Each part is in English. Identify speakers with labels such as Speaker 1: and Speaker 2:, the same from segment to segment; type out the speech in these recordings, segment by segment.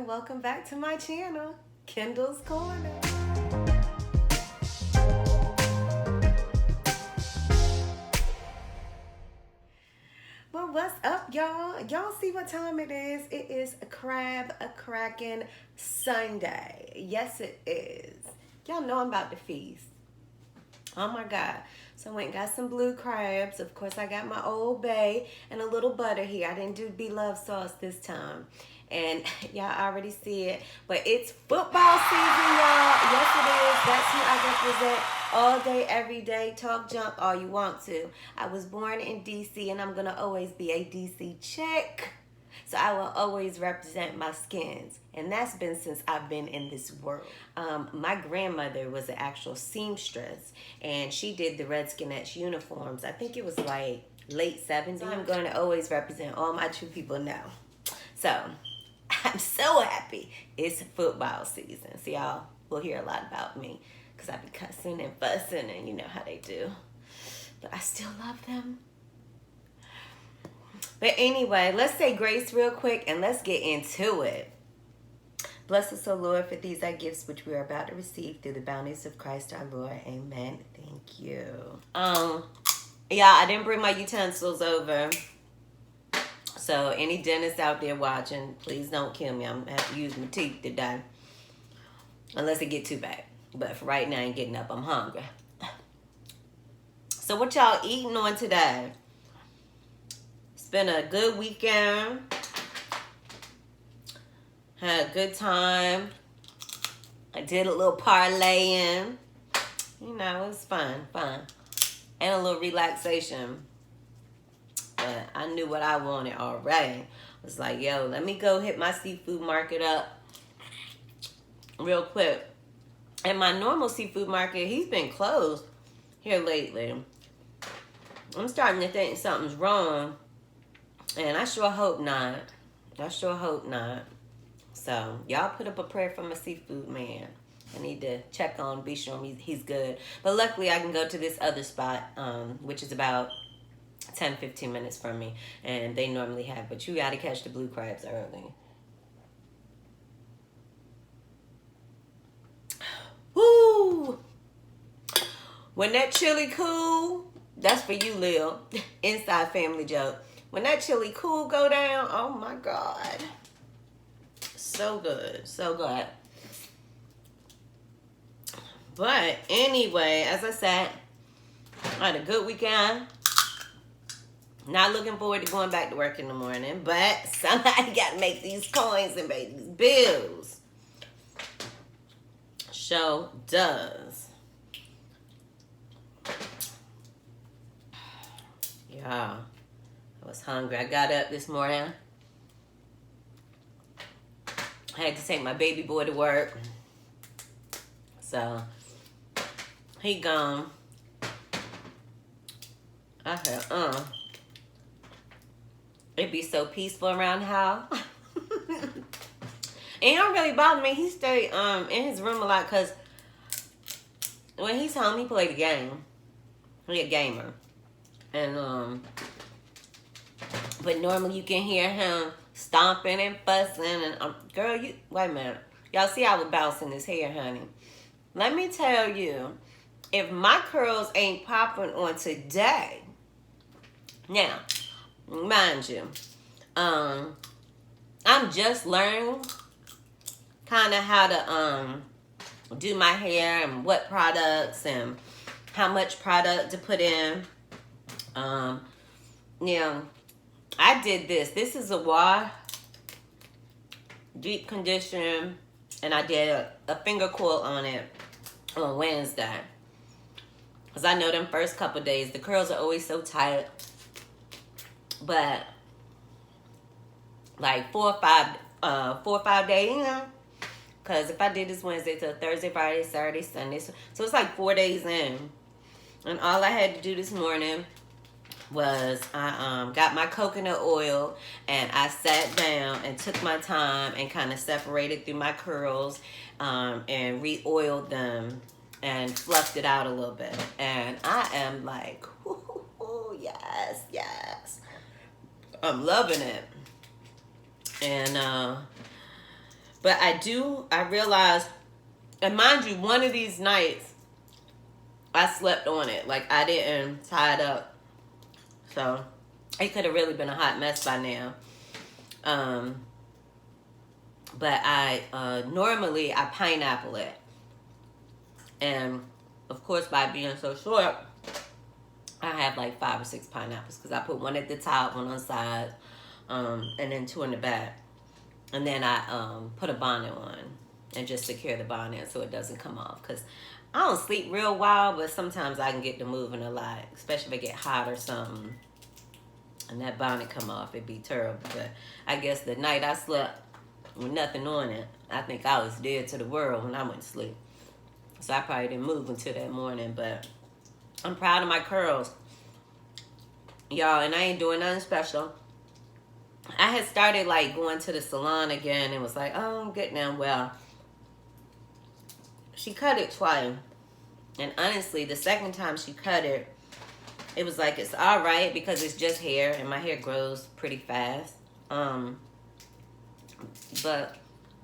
Speaker 1: and welcome back to my channel, Kendall's Corner. Well, what's up, y'all? Y'all see what time it is? It is a Crackin Sunday. Yes, it is. Y'all know I'm about to feast. Oh my God. So I went and got some blue crabs. Of course, I got my Old Bay and a little butter here. I didn't do beloved sauce this time. And y'all already see it. But it's football season, y'all. Yes, it is. That's who I represent all day, every day. Talk junk all you want to. I was born in D.C. and I'm going to always be a D.C. chick. So I will always represent my skins. And that's been since I've been in this world. My grandmother was an actual seamstress. And she did the Redskinettes uniforms. I think it was like late 70s. So I'm going to always represent all my true people now. So I'm so happy it's football season. So y'all will hear a lot about me. Because I be cussing and fussing and you know how they do. But I still love them. But anyway, let's say grace real quick and let's get into it. Bless us, O Lord, for these are gifts which we are about to receive through the bounties of Christ our Lord. Amen. Thank you. Yeah, I didn't bring my utensils over. So any dentists out there watching, please don't kill me. I'm gonna have to use my teeth today. Unless it get too bad. But for right now, I ain't getting up. I'm hungry. So what y'all eating on today? It's been a good weekend. Had a good time. I did a little parlaying. You know, it was fun. And a little relaxation. But I knew what I wanted already. I was like, yo, let me go hit my seafood market up real quick. And my normal seafood market, he's been closed here lately. I'm starting to think something's wrong. And I sure hope not. So, y'all put up a prayer for my seafood man. I need to check on, be sure he's good. But luckily, I can go to this other spot, which is about 10-15 minutes from me. And they normally have, but you got to catch the blue crabs early. Woo! When that chili cool, that's for you, Lil. Inside family joke. When that chili cool go down, oh my God. So good. But anyway, as I said, I had a good weekend. Not looking forward to going back to work in the morning, but somebody got to make these coins and pay these bills. Show does. Yeah, I was hungry. I got up this morning. I had to take my baby boy to work. So, he gone. I heard, it'd be so peaceful around the house. It don't really bother me. He stay in his room a lot because when he's home, he play the game. He a gamer. And, but normally you can hear him stomping and fussing. And, girl, wait a minute. Y'all see I was bouncing his hair, honey. Let me tell you, if my curls ain't popping on today, now, mind you, I'm just learning kind of how to do my hair and what products and how much product to put in. You know, I did this. This is a wash, deep condition, and I did a finger coil on it on Wednesday. Because I know them first couple days, the curls are always so tight. But like 4 or 5 days, you know. Because if I did this Wednesday to Thursday, Friday, Saturday, Sunday. So it's like 4 days in. And all I had to do this morning was I got my coconut oil and I sat down and took my time and kind of separated through my curls and re-oiled them and fluffed it out a little bit. And I am like, yes. I'm loving it. And But I realized, and mind you, one of these nights, I slept on it. Like, I didn't tie it up. So, it could have really been a hot mess by now. But normally I pineapple it. And, of course, by being so short, I have like 5 or 6 pineapples. Because I put one at the top, one on the side, and then 2 in the back. And then I put a bonnet on and just secure the bonnet so it doesn't come off. Because I don't sleep real well, but sometimes I can get to moving a lot. Especially if it get hot or something. And that bonnet come off, it'd be terrible. But I guess the night I slept with nothing on it, I think I was dead to the world when I went to sleep. So I probably didn't move until that morning. But I'm proud of my curls. Y'all, and I ain't doing nothing special. I had started like going to the salon again and was like, oh, I'm good now. Well, she cut it twice. And honestly, the second time she cut it, it was like, it's all right because it's just hair and my hair grows pretty fast. But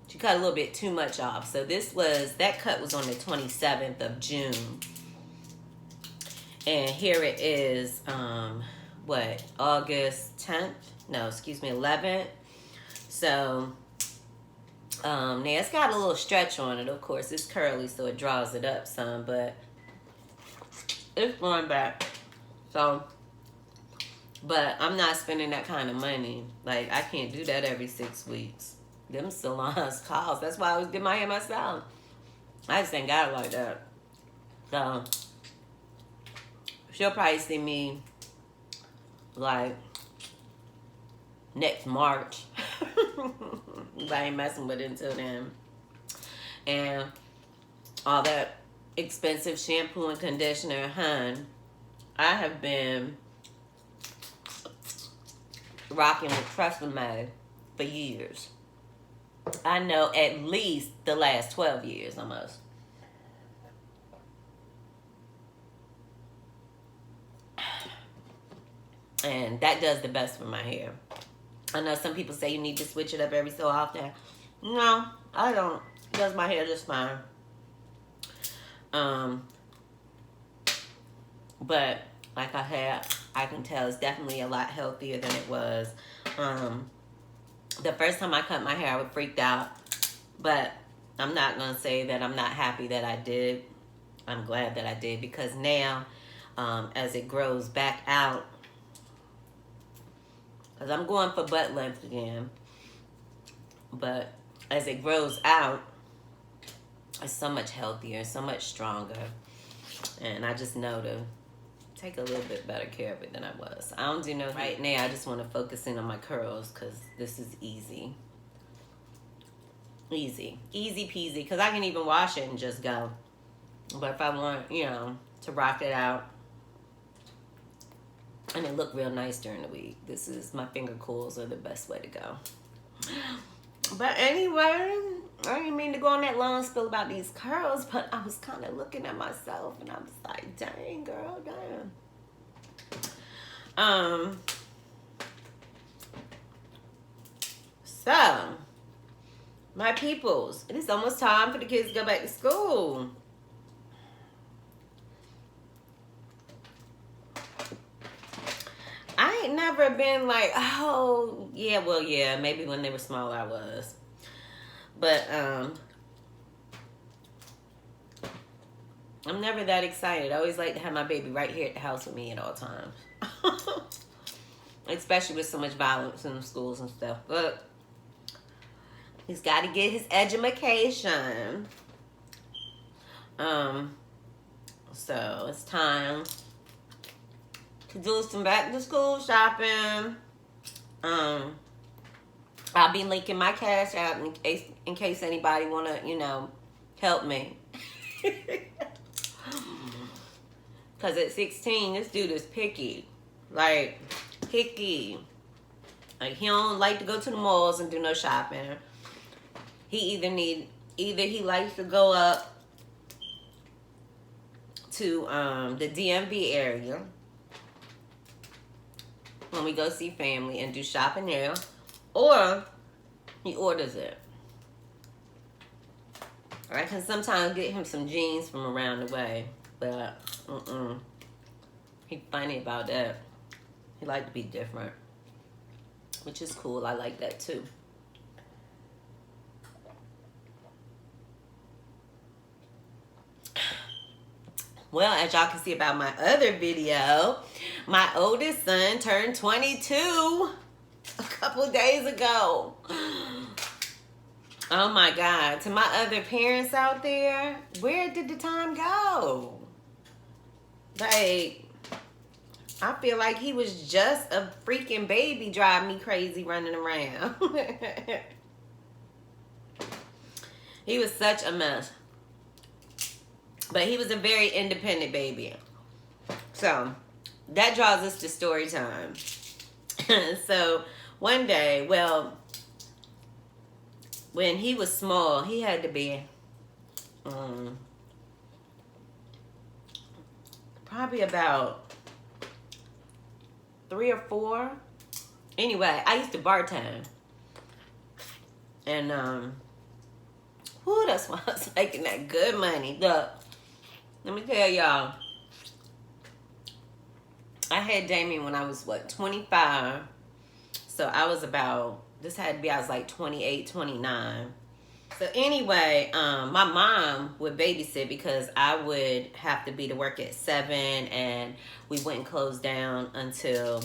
Speaker 1: she cut a little bit too much off. So that cut was on the 27th of June. And here it is, August 10th? No, excuse me, 11th. So, now it's got a little stretch on it. Of course, it's curly, so it draws it up some, but it's going back. So, but I'm not spending that kind of money. Like, I can't do that every 6 weeks. Them salons cost. That's why I always did my hair myself. I just ain't got it like that. So, she'll probably see me, like, next March. But I ain't messing with it until then. And all that expensive shampoo and conditioner, hun, I have been rocking with Tresemme for years. I know at least the last 12 years almost. And that does the best for my hair. I know some people say you need to switch it up every so often. No, I don't. It does my hair just fine. But like I can tell it's definitely a lot healthier than it was. The first time I cut my hair, I was freaked out. But I'm not going to say that I'm not happy that I did. I'm glad that I did because now, as it grows back out, because I'm going for butt length again. But as it grows out, it's so much healthier, so much stronger. And I just know to take a little bit better care of it than I was. I don't do no right now. I just want to focus in on my curls because this is easy. Easy. Easy peasy. Because I can even wash it and just go. But if I want, to rock it out, and it look real nice during the week, my finger coils are the best way to go. But anyway, I didn't mean to go on that long spiel about these curls, but I was kind of looking at myself and I was like, dang, girl, damn. So, my peoples, it is almost time for the kids to go back to school. I ain't never been like, oh, yeah, well, yeah, maybe when they were small I was. But, I'm never that excited. I always like to have my baby right here at the house with me at all times. Especially with so much violence in the schools and stuff. But he's got to get his education. So it's time to do some back to school shopping. I'll be linking my cash out in case anybody wanna, help me. Cause at 16, this dude is picky. Like, picky. Like, he don't like to go to the malls and do no shopping. He either he likes to go up to the DMV area when we go see family and do shopping there, or he orders it. I can sometimes get him some jeans from around the way, but he funny about that. He like to be different, which is cool. I like that too. Well, as y'all can see about my other video, my oldest son turned 22 a couple days ago. Oh my God. To my other parents out there, where did the time go? Like, I feel like he was just a freaking baby driving me crazy running around. He was such a mess. But he was a very independent baby. So, that draws us to story time. So, one day, well, when he was small, he had to be probably about 3 or 4. Anyway, I used to bartend. And, whoo, that's why I was making that good money. Look, let me tell y'all. I had Damien when I was, 25. So I was about, this had to be, I was like 28, 29. So anyway, my mom would babysit because I would have to be to work at 7 and we wouldn't close down until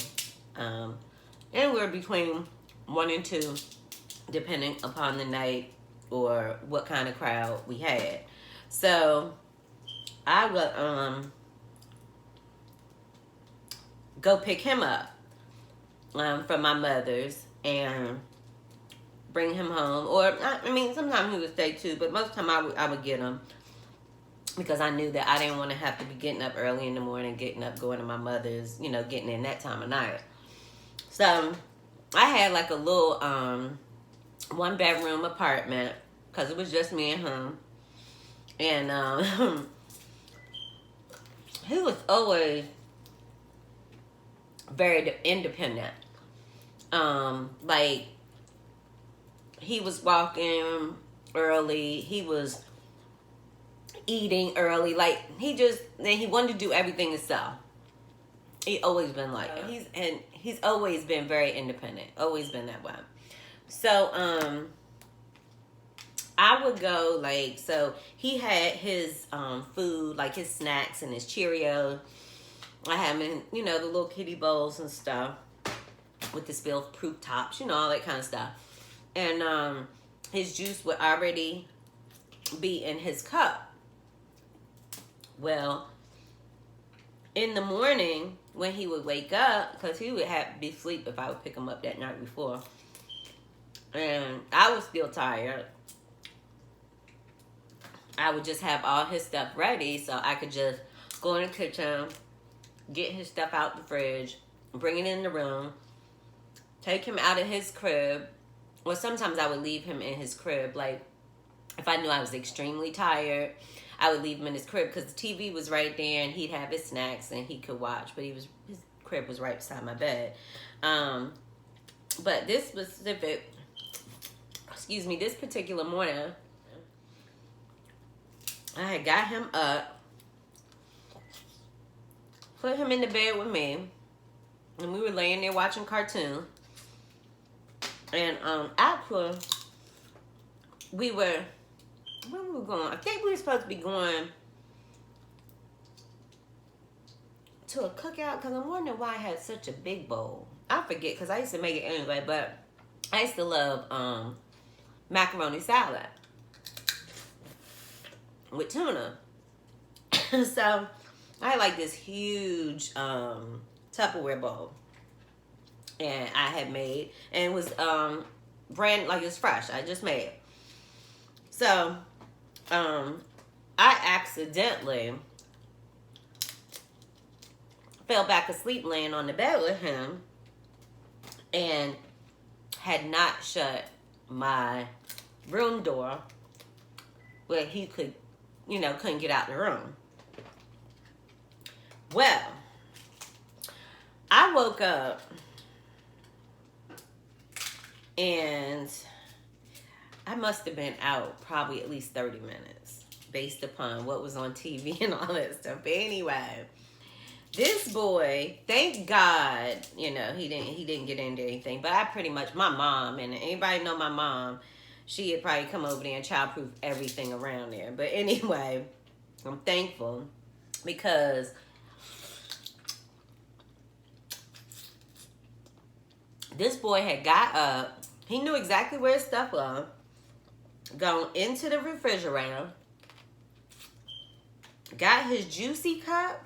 Speaker 1: anywhere between 1 and 2, depending upon the night or what kind of crowd we had. So I would go pick him up from my mother's and bring him home. Or, I mean, sometimes he would stay too, but most of the time I would get him because I knew that I didn't want to have to be getting up early in the morning, getting up, going to my mother's, you know, getting in that time of night. So I had like a little 1-bedroom apartment because it was just me and him. And he was always very independent. Like, he was walking early. He was eating early. Like, he wanted to do everything himself. He always been like that. He's always been very independent. Always been that way. So, I would go, like, so he had his food, like his snacks and his Cheerios. I had him in, you know, the little kiddie bowls and stuff with the spill-proof tops, you know, all that kind of stuff. And his juice would already be in his cup. Well, in the morning, when he would wake up, because he would have to be asleep if I would pick him up that night before, and I was still tired, I would just have all his stuff ready so I could just go in the kitchen, get his stuff out the fridge, bring it in the room, take him out of his crib. Or sometimes I would leave him in his crib. Like, if I knew I was extremely tired, I would leave him in his crib because the TV was right there and he'd have his snacks and he could watch. But his crib was right beside my bed. But this particular morning, I had got him up, put him in the bed with me, and we were laying there watching cartoons. And actually, where were we going? I think we were supposed to be going to a cookout because I'm wondering why I had such a big bowl. I forget because I used to make it anyway, but I used to love macaroni salad with tuna. So I had like this huge Tupperware bowl. And I had made, and it was brand, like, it's fresh. I just made it. So, I accidentally fell back asleep laying on the bed with him and had not shut my room door where he could, you know, couldn't get out the room. Well, I woke up and I must have been out probably at least 30 minutes based upon what was on TV and all that stuff. But anyway, this boy, thank God, you know, he didn't get into anything. But I pretty much, my mom, and anybody know my mom, she had probably come over there and childproof everything around there. But anyway, I'm thankful because this boy had got up. He knew exactly where his stuff was. Gone into the refrigerator. Got his juicy cup.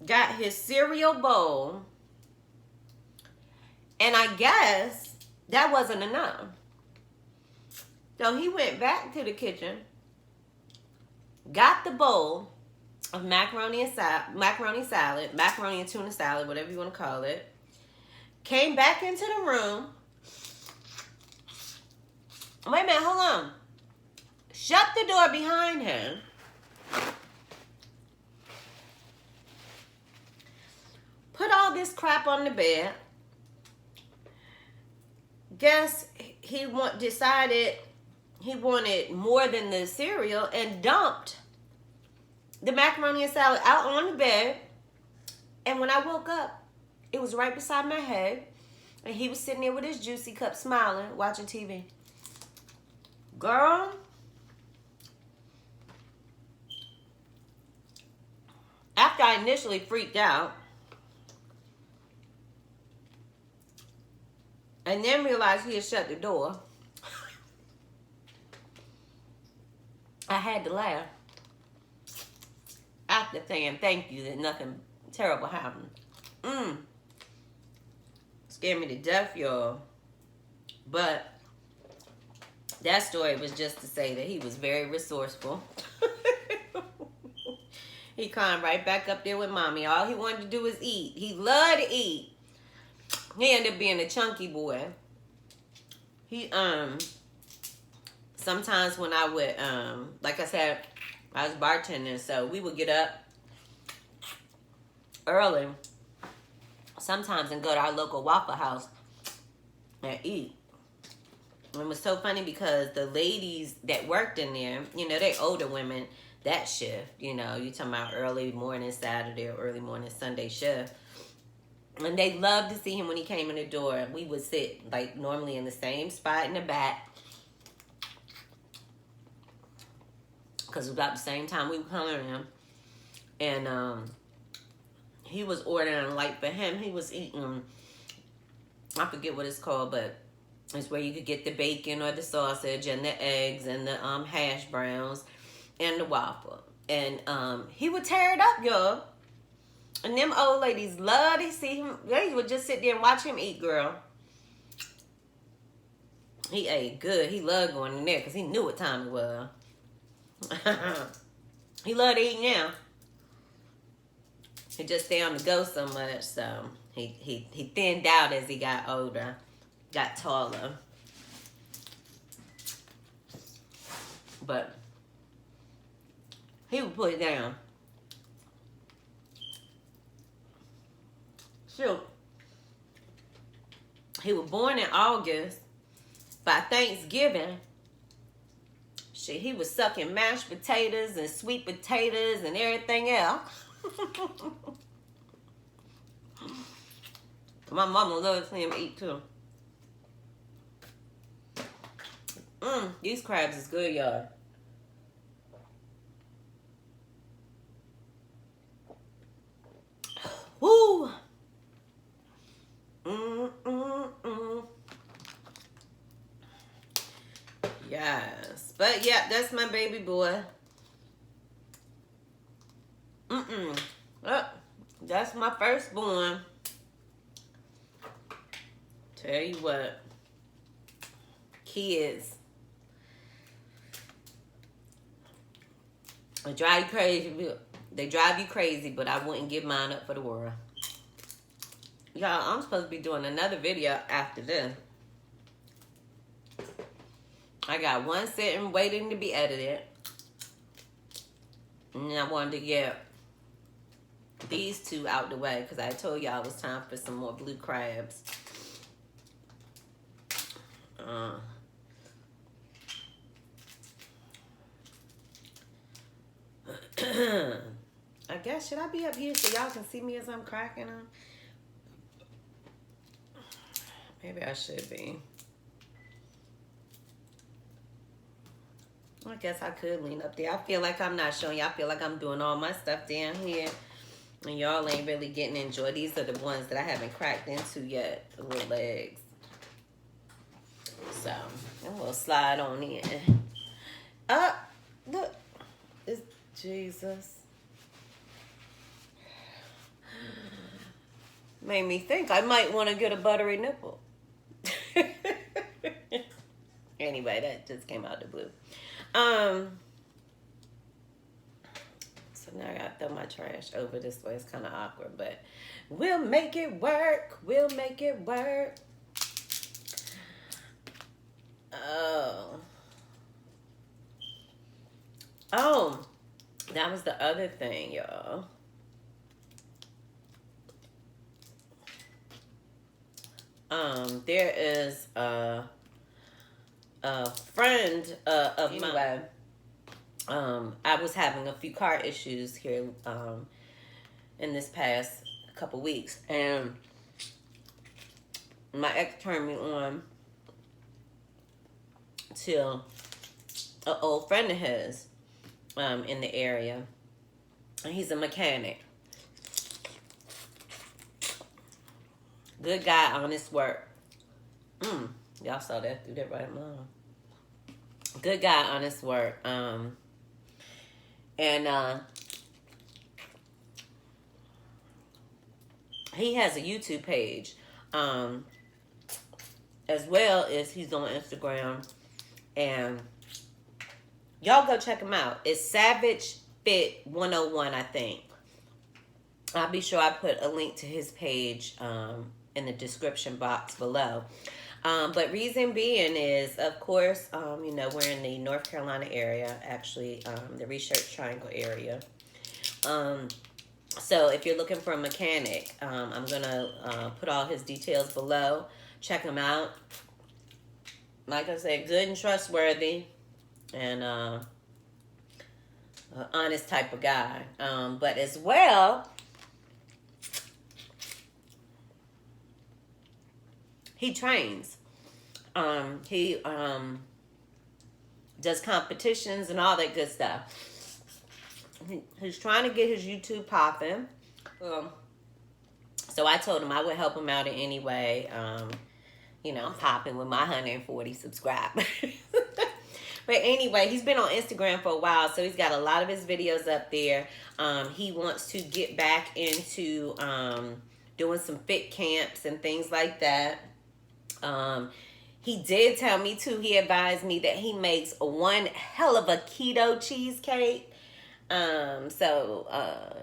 Speaker 1: Got his cereal bowl. And I guess that wasn't enough. So he went back to the kitchen. Got the bowl of macaroni and salad, macaroni and tuna salad, whatever you want to call it. Came back into the room. Wait a minute, hold on. Shut the door behind him. Put all this crap on the bed. Guess he decided he wanted more than the cereal and dumped the macaroni and salad out on the bed. And when I woke up, it was right beside my head. And he was sitting there with his juicy cup smiling, watching TV. Girl. After I initially freaked out, and then realized he had shut the door, I had to laugh. After saying thank you that nothing terrible happened. Scared me to death, y'all. But that story was just to say that he was very resourceful. He climbed right back up there with mommy. All he wanted to do was eat. He loved to eat. He ended up being a chunky boy. He, sometimes when I would, like I said, I was bartending, so we would get up early sometimes and go to our local Waffle House and eat. And it was so funny because the ladies that worked in there, you know, they older women, that shift, you know, you talking about early morning Saturday or early morning Sunday shift. And they loved to see him when he came in the door. We would sit, like, normally in the same spot in the back. Because it was about the same time we were coming in. And he was ordering, like, for him, he was eating, I forget what it's called, but it's where you could get the bacon or the sausage and the eggs and the hash browns and the waffle. And he would tear it up, y'all. And them old ladies love to see him. They would just sit there and watch him eat, girl. He ate good. He loved going in there because he knew what time it was. He loved to eat now. He just stay on the go so much, so he thinned out as he got older, got taller. But he would put it down. Shoot. He was born in August. By Thanksgiving, shit, he was sucking mashed potatoes and sweet potatoes and everything else. My mama loves to see him eat too. These crabs is good, y'all. Woo! Yes. But yeah, that's my baby boy. Oh, that's my firstborn. Tell you what. Kids. They drive you crazy. They drive you crazy, but I wouldn't give mine up for the world. Y'all, I'm supposed to be doing another video after this. I got one sitting waiting to be edited. And I wanted to get these two out the way because I told y'all it was time for some more blue crabs. I guess, should I be up here so y'all can see me as I'm cracking them? Maybe I should be. I guess I could lean up there. I feel like I'm not showing y'all. I feel like I'm doing all my stuff down here. And y'all ain't really getting to enjoy. These are the ones that I haven't cracked into yet. The little legs. So, I'm gonna slide on in. Look. It's Jesus. Made me think I might want to get a buttery nipple. Anyway, that just came out the blue. So now I gotta throw my trash over this way. It's kind of awkward, but we'll make it work. We'll make it work. Oh, that was the other thing, y'all. There is a friend of mine. I was having a few car issues here in this past couple weeks, and my ex turned me on to an old friend of his in the area, and he's a mechanic. Good guy, honest work. Y'all saw that through that right along. Good guy, honest work. And he has a YouTube page, as well as he's on Instagram. And y'all go check him out. It's Savage Fit 101, I think. I'll be sure I put a link to his page in the description box below. But reason being is, of course, you know, we're in the North Carolina area, actually, the Research Triangle area. So if you're looking for a mechanic, I'm going to put all his details below. Check him out. Like I said, good and trustworthy, and an honest type of guy. But as well, he trains. He does competitions and all that good stuff. He's trying to get his YouTube popping. So I told him I would help him out in any way. You know, I'm popping with my 140 subscribers. But anyway, he's been on Instagram for a while, so he's got a lot of his videos up there. He wants to get back into doing some fit camps and things like that. He did tell me too, he advised me that he makes one hell of a keto cheesecake.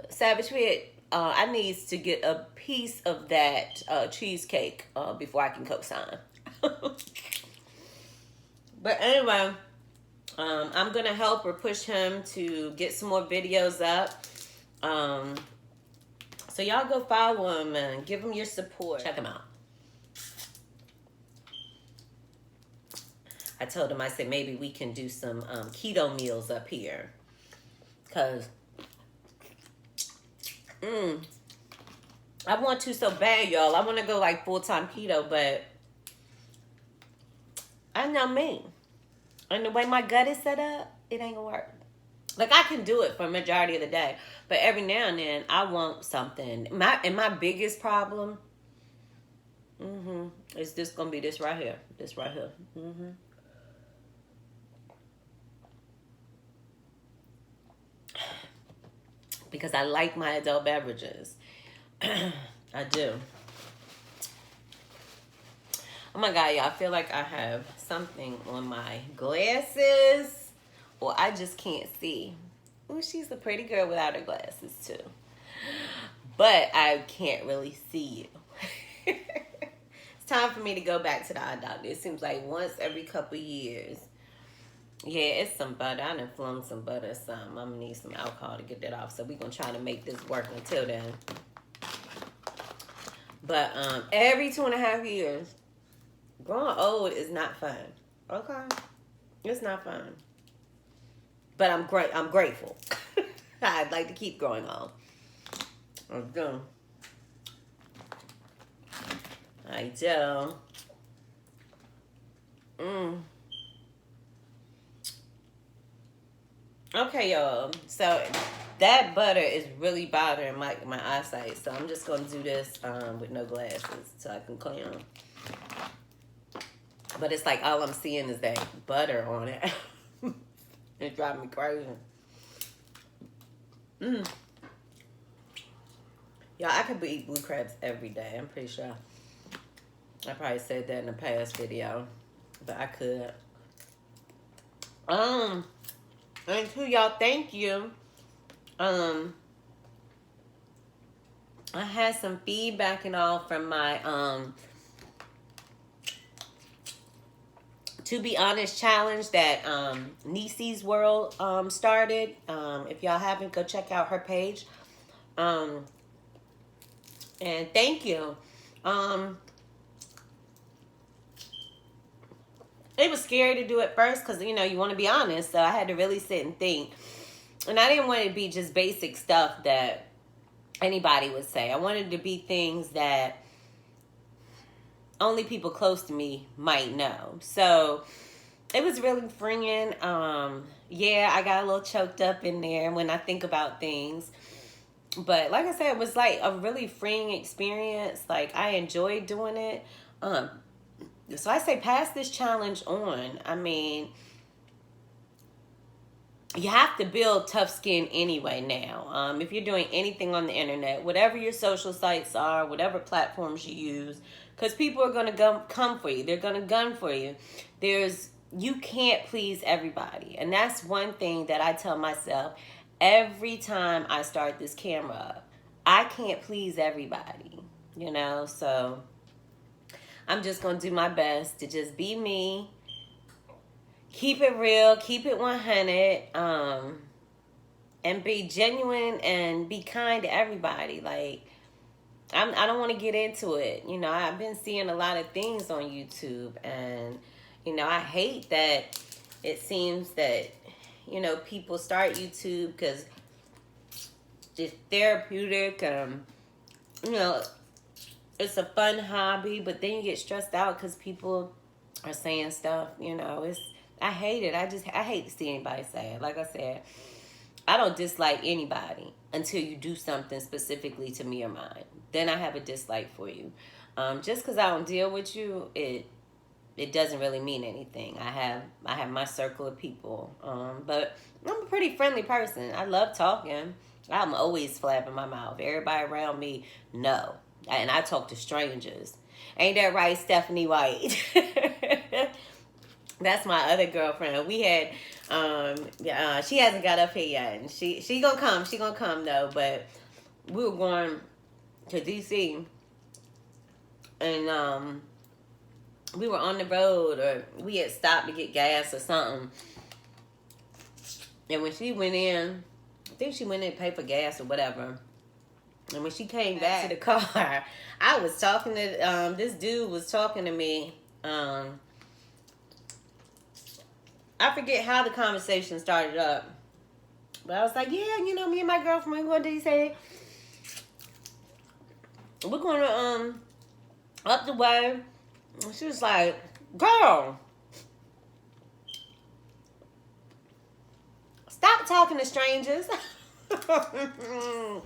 Speaker 1: Savage Fit, I need to get a piece of that cheesecake before I can co-sign. But anyway, I'm going to help or push him to get some more videos up. So y'all go follow him and give him your support. Check him out. I told him, I said, maybe we can do some keto meals up here. Because I want to so bad, y'all. I want to go like full-time keto, but I know me. And the way my gut is set up, it ain't gonna work. Like, I can do it for a majority of the day, but every now and then I want something. My biggest problem is this gonna be this right here. This right here. Because I like my adult beverages. I do. Oh my God, y'all, I feel like I have something on my glasses, or I just can't see. Ooh, she's a pretty girl without her glasses too. But I can't really see you. It's time for me to go back to the eye doctor. It seems like once every couple years. Yeah, it's some butter. I done flung some butter or something. I'm gonna need some alcohol to get that off. So we're gonna try to make this work until then. But every 2.5 years, Growing old is not fun. Okay, it's not fun. But I'm great. I'm grateful. I'd like to keep growing old. I do. I do. Mm. Okay, y'all. So that butter is really bothering my eyesight. So I'm just gonna do this with no glasses so I can clean them. But it's like all I'm seeing is that butter on it. It's driving me crazy. Mm. Y'all, I could eat blue crabs every day. I'm pretty sure. I probably said that in a past video, but I could. And to y'all, thank you. I had some feedback and all from my to be honest challenge that Nisi's World started. If y'all haven't, go check out her page. And thank you. It was scary to do it first because you want to be honest. So I had to really sit and think. And I didn't want it to be just basic stuff that anybody would say. I wanted to be things that only people close to me might know. So it was really freeing. Yeah, I got a little choked up in there when I think about things. But like I said, it was like a really freeing experience. Like I enjoyed doing it. So I say pass this challenge on. I mean, you have to build tough skin anyway now. If you're doing anything on the internet, whatever your social sites are, whatever platforms you use, because people are going to come for you. They're going to gun for you. You can't please everybody. And that's one thing that I tell myself every time I start this camera up. I can't please everybody, so I'm just going to do my best to just be me. Keep it real, keep it 100, and be genuine and be kind to everybody. Like, I don't want to get into it. I've been seeing a lot of things on YouTube, and, I hate that it seems that, people start YouTube because it's therapeutic, it's a fun hobby, but then you get stressed out because people are saying stuff, I hate it. I hate to see anybody say it. Like I said, I don't dislike anybody until you do something specifically to me or mine. Then I have a dislike for you. Just because I don't deal with you, it doesn't really mean anything. I have my circle of people. But I'm a pretty friendly person. I love talking. I'm always flapping my mouth. Everybody around me, no. And I talk to strangers. Ain't that right, Stephanie White? That's my other girlfriend. We had, she hasn't got up here yet. And she gonna come. She gonna come though. But we were going to DC, and we were on the road, or we had stopped to get gas or something. And when she went in, I think she went in to pay for gas or whatever. And when she came back to the car, I was talking to this dude was talking to me. I forget how the conversation started up. But I was like, yeah, me and my girlfriend, we're going to DC. We're going to, up the way. And she was like, girl, stop talking to strangers. I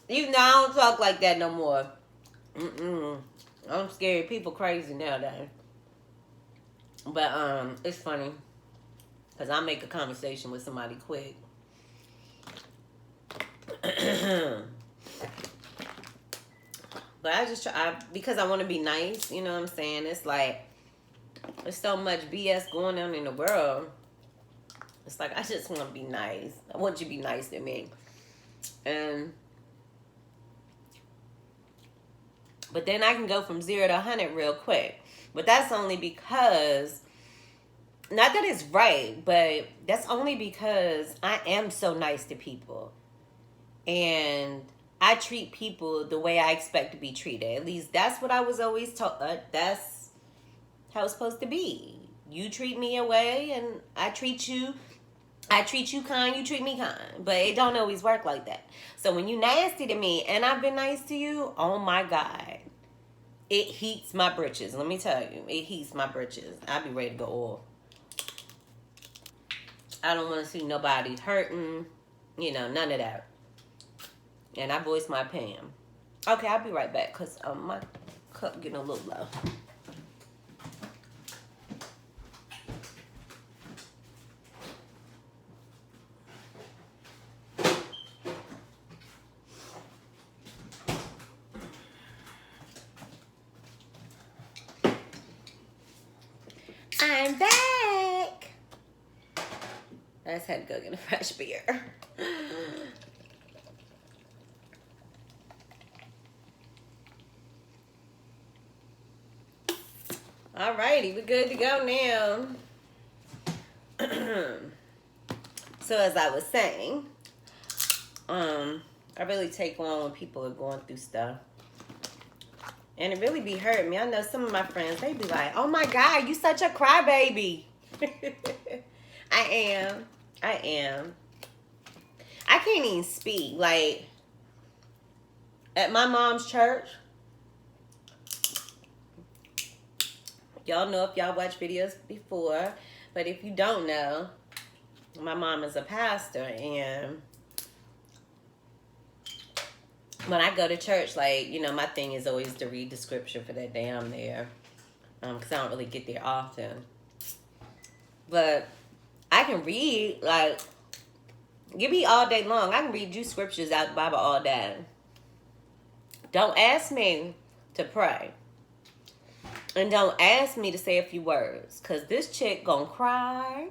Speaker 1: don't talk like that no more. I'm scared. People crazy nowadays. But it's funny because I make a conversation with somebody quick. But I just try because I want to be nice. You know what I'm saying? It's like there's so much BS going on in the world. It's like I just want to be nice. I want you to be nice to me. But then I can go from 0 to 100 real quick. But that's only because, not that it's right, but that's only because I am so nice to people. And I treat people the way I expect to be treated. At least that's what I was always told. That's how it's supposed to be. You treat me a way, and I treat you kind, you treat me kind. But it don't always work like that. So when you nasty to me and I've been nice to you, oh my God. It heats my britches. Let me tell you. It heats my britches. I'll be ready to go off. I don't want to see nobody hurting. You know, none of that. And I voice my opinion. Okay, I'll be right back because my cup getting a little low. I'm back. I just had to go get a fresh beer. Alrighty, we're good to go now. So as I was saying, I really take on when people are going through stuff. And it really be hurting me. I know some of my friends, they be like, oh my God, you such a crybaby. I am. I can't even speak. Like, at my mom's church, y'all know if y'all watch videos before, but if you don't know, my mom is a pastor, and when I go to church, like, you know, my thing is always to read the scripture for that day I'm there, because I don't really get there often. But I can read, like, give me all day long. I can read you scriptures out the Bible all day. Don't ask me to pray. And don't ask me to say a few words, because this chick gonna cry.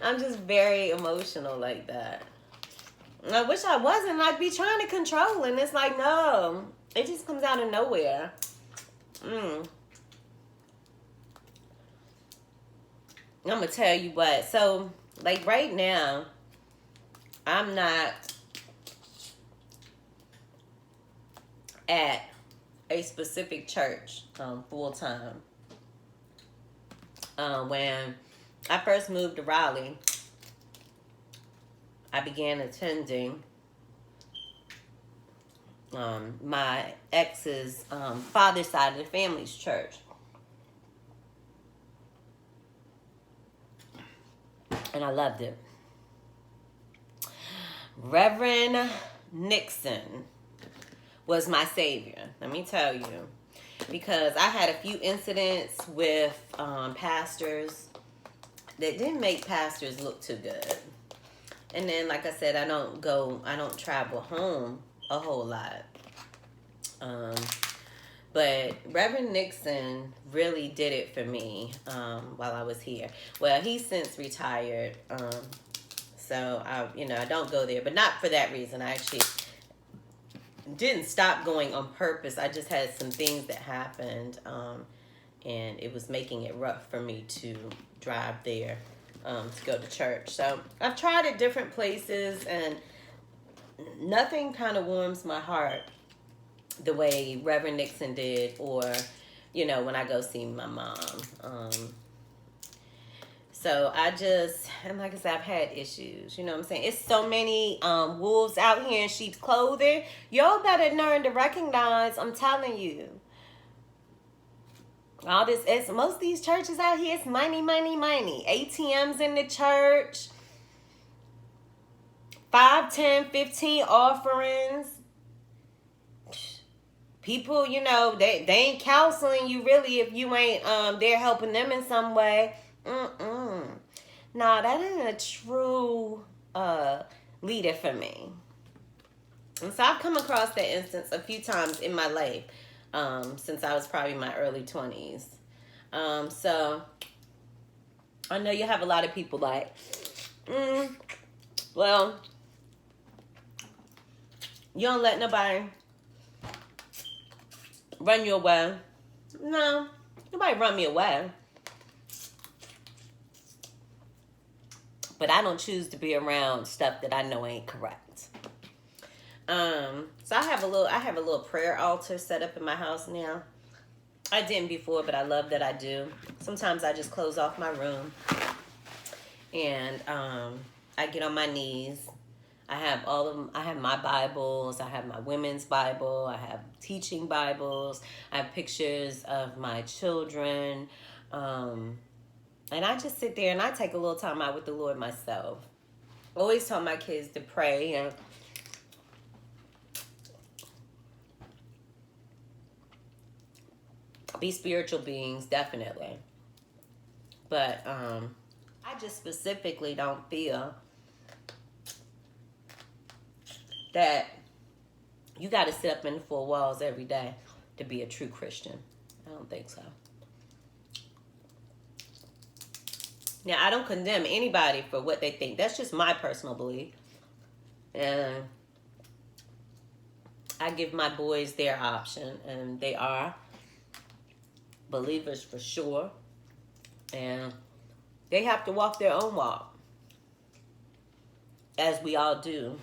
Speaker 1: I'm just very emotional like that. I wish I wasn't. I'd be trying to control, and it's like, no. It just comes out of nowhere. I'm going to tell you what. So, like, right now, I'm not at a specific church full time. When I first moved to Raleigh, I began attending my ex's father's side of the family's church. And I loved it. Reverend Nixon was my savior, let me tell you. Because I had a few incidents with pastors that didn't make pastors look too good. And then, like I said, I don't travel home a whole lot. But Reverend Nixon really did it for me while I was here. Well, he's since retired. So, I don't go there. But not for that reason. I actually didn't stop going on purpose. I just had some things that happened. And it was making it rough for me to drive there. To go to church. So I've tried at different places, and nothing kind of warms my heart the way Reverend Nixon did, or, when I go see my mom. So and like I said, I've had issues, you know what I'm saying? It's so many wolves out here in sheep's clothing. Y'all better learn to recognize, I'm telling you. All this, most of these churches out here, it's money, money, money. ATMs in the church. 5, 10, 15 offerings. People, they ain't counseling you really if you ain't there helping them in some way. Nah, that ain't a true leader for me. And so I've come across that instance a few times in my life. Since I was probably in my early 20s. So I know you have a lot of people like, well, you don't let nobody run you away. No, nobody run me away. But I don't choose to be around stuff that I know ain't correct. So I have a little prayer altar set up in my house now. I didn't before, but I love that I do. Sometimes I just close off my room and I get on my knees. I have I have my Bibles. I have my women's Bible. I have teaching Bibles. I have pictures of my children. And I just sit there and I take a little time out with the Lord myself. I always tell my kids to pray and be spiritual beings, definitely. But I just specifically don't feel that you got to sit up in the four walls every day to be a true Christian. I don't think so. Now, I don't condemn anybody for what they think. That's just my personal belief. And I give my boys their option, and they are believers for sure. And they have to walk their own walk, as we all do,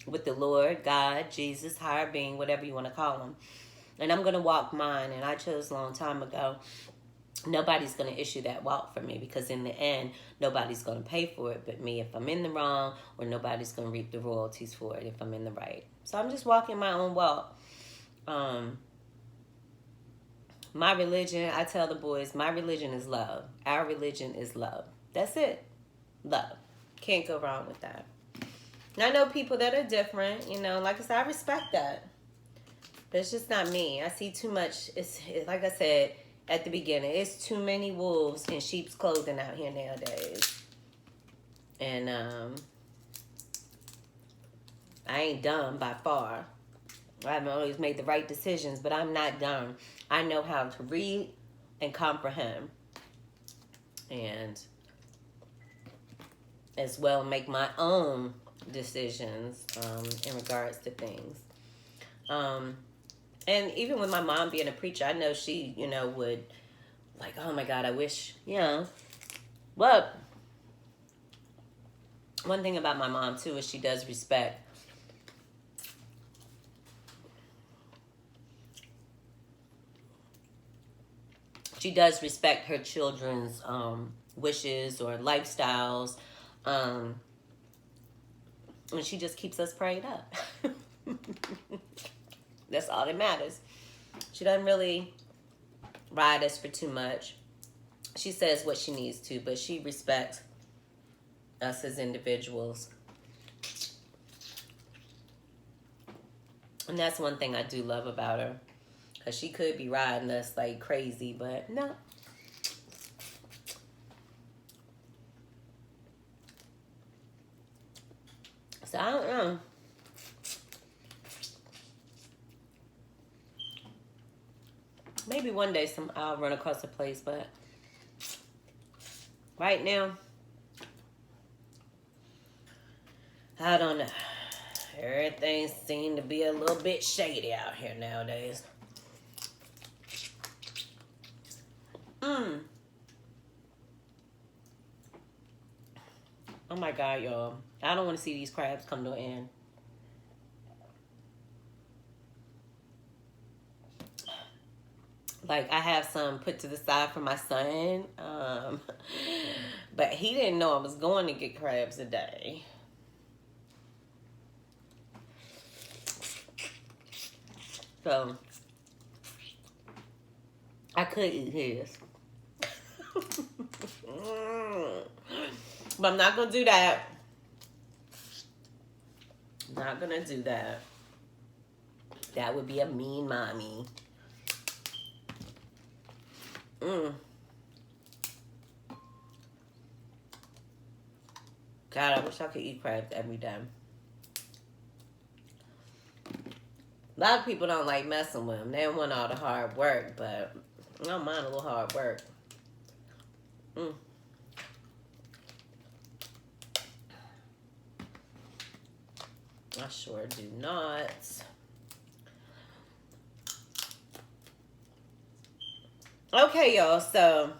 Speaker 1: with the Lord, God, Jesus, higher being, whatever you want to call them. And I'm going to walk mine, and I chose a long time ago. Nobody's going to issue that walk for me, because in the end, nobody's going to pay for it but me if I'm in the wrong, or nobody's going to reap the royalties for it if I'm in the right. So I'm just walking my own walk. My religion, I tell the boys, my religion is love. Our religion is love. That's it. Love. Can't go wrong with that. And I know people that are different, you know, like I said, I respect that. But it's just not me. I see too much, it's like I said at the beginning, it's too many wolves in sheep's clothing out here nowadays. And I ain't dumb by far. I haven't always made the right decisions, but I'm not dumb. I know how to read and comprehend. And as well make my own decisions in regards to things. And even with my mom being a preacher, I know she, you know, would like, oh my God, I wish, you know. But one thing about my mom too is she does respect her children's wishes or lifestyles. And she just keeps us prayed up. That's all that matters. She doesn't really ride us for too much. She says what she needs to, but she respects us as individuals. And that's one thing I do love about her. Because she could be riding us like crazy, but no. So I don't know. Maybe one day I'll run across a place, but right now, I don't know. Everything seems to be a little bit shady out here nowadays. Oh my God, y'all. I don't want to see these crabs come to an end. Like, I have some put to the side for my son. But he didn't know I was going to get crabs today. So, I could eat his. But I'm not going to do that. Not going to do that. That would be a mean mommy. God, I wish I could eat crabs every day. A lot of people don't like messing with them. They don't want all the hard work, but I don't mind a little hard work. I sure do not. Okay, y'all, so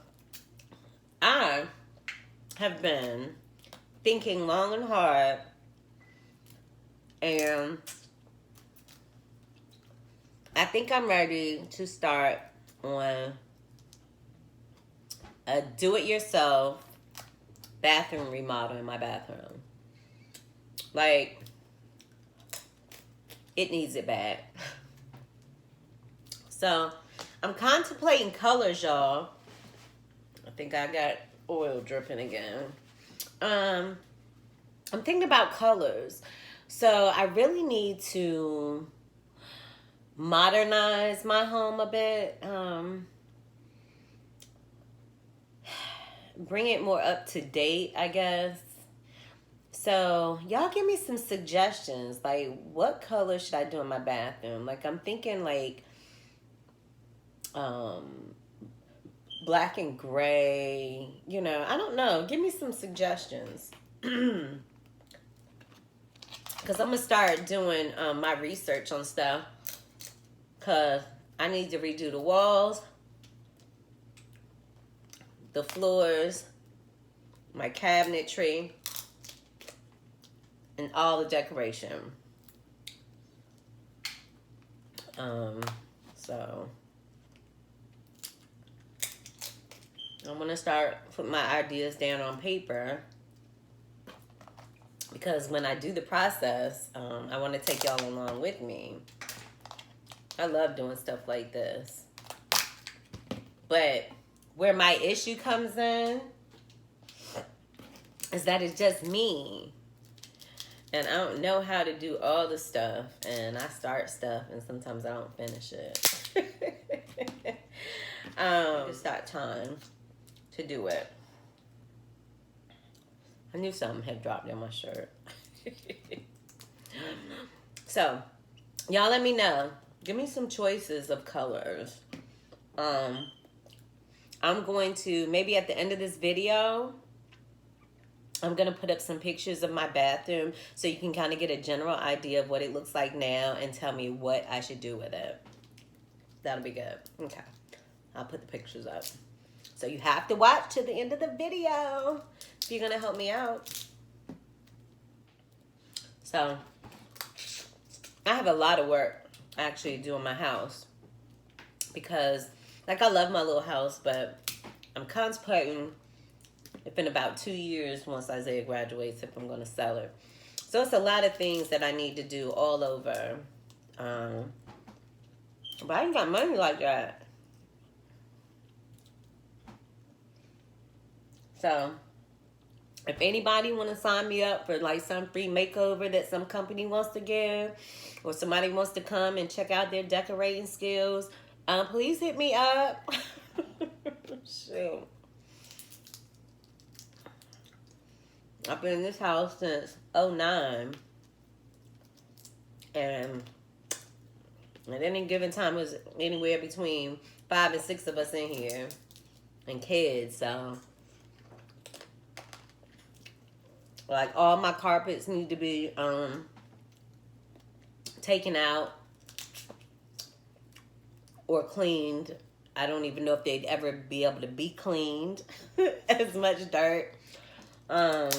Speaker 1: I have been thinking long and hard, and I think I'm ready to start on a do-it-yourself bathroom remodel in my bathroom. Like, it needs it bad. So, I'm contemplating colors, y'all. I think I got oil dripping again. I'm thinking about colors. So, I really need to modernize my home a bit. Bring it more up to date, I guess. So y'all give me some suggestions. Like, what color should I do in my bathroom? Like, I'm thinking like black and gray. You know, I don't know. Give me some suggestions. Because I'm gonna start doing my research on stuff. Because I need to redo the walls, the floors, my cabinetry, and all the decoration. So I'm gonna start putting my ideas down on paper, because when I do the process, I want to take y'all along with me. I love doing stuff like this. But where my issue comes in is that it's just me. And I don't know how to do all the stuff. And I start stuff and sometimes I don't finish it. It's not time to do it. I knew something had dropped in my shirt. So, y'all let me know. Give me some choices of colors. I'm going to, maybe at the end of this video, I'm going to put up some pictures of my bathroom so you can kind of get a general idea of what it looks like now and tell me what I should do with it. That'll be good. Okay. I'll put the pictures up. So you have to watch to the end of the video if you're going to help me out. So, I have a lot of work actually doing my house. Because, like, I love my little house, but I'm contemplating if in about 2 years, once Isaiah graduates, if I'm going to sell it. So it's a lot of things that I need to do all over. But I ain't got money like that. So if anybody want to sign me up for like some free makeover that some company wants to give, or somebody wants to come and check out their decorating skills, please hit me up. Shoot. I've been in this house since 2009. And at any given time, it was anywhere between 5 and 6 of us in here. And kids, so. Like, all my carpets need to be taken out or cleaned. I don't even know if they'd ever be able to be cleaned. As much dirt. All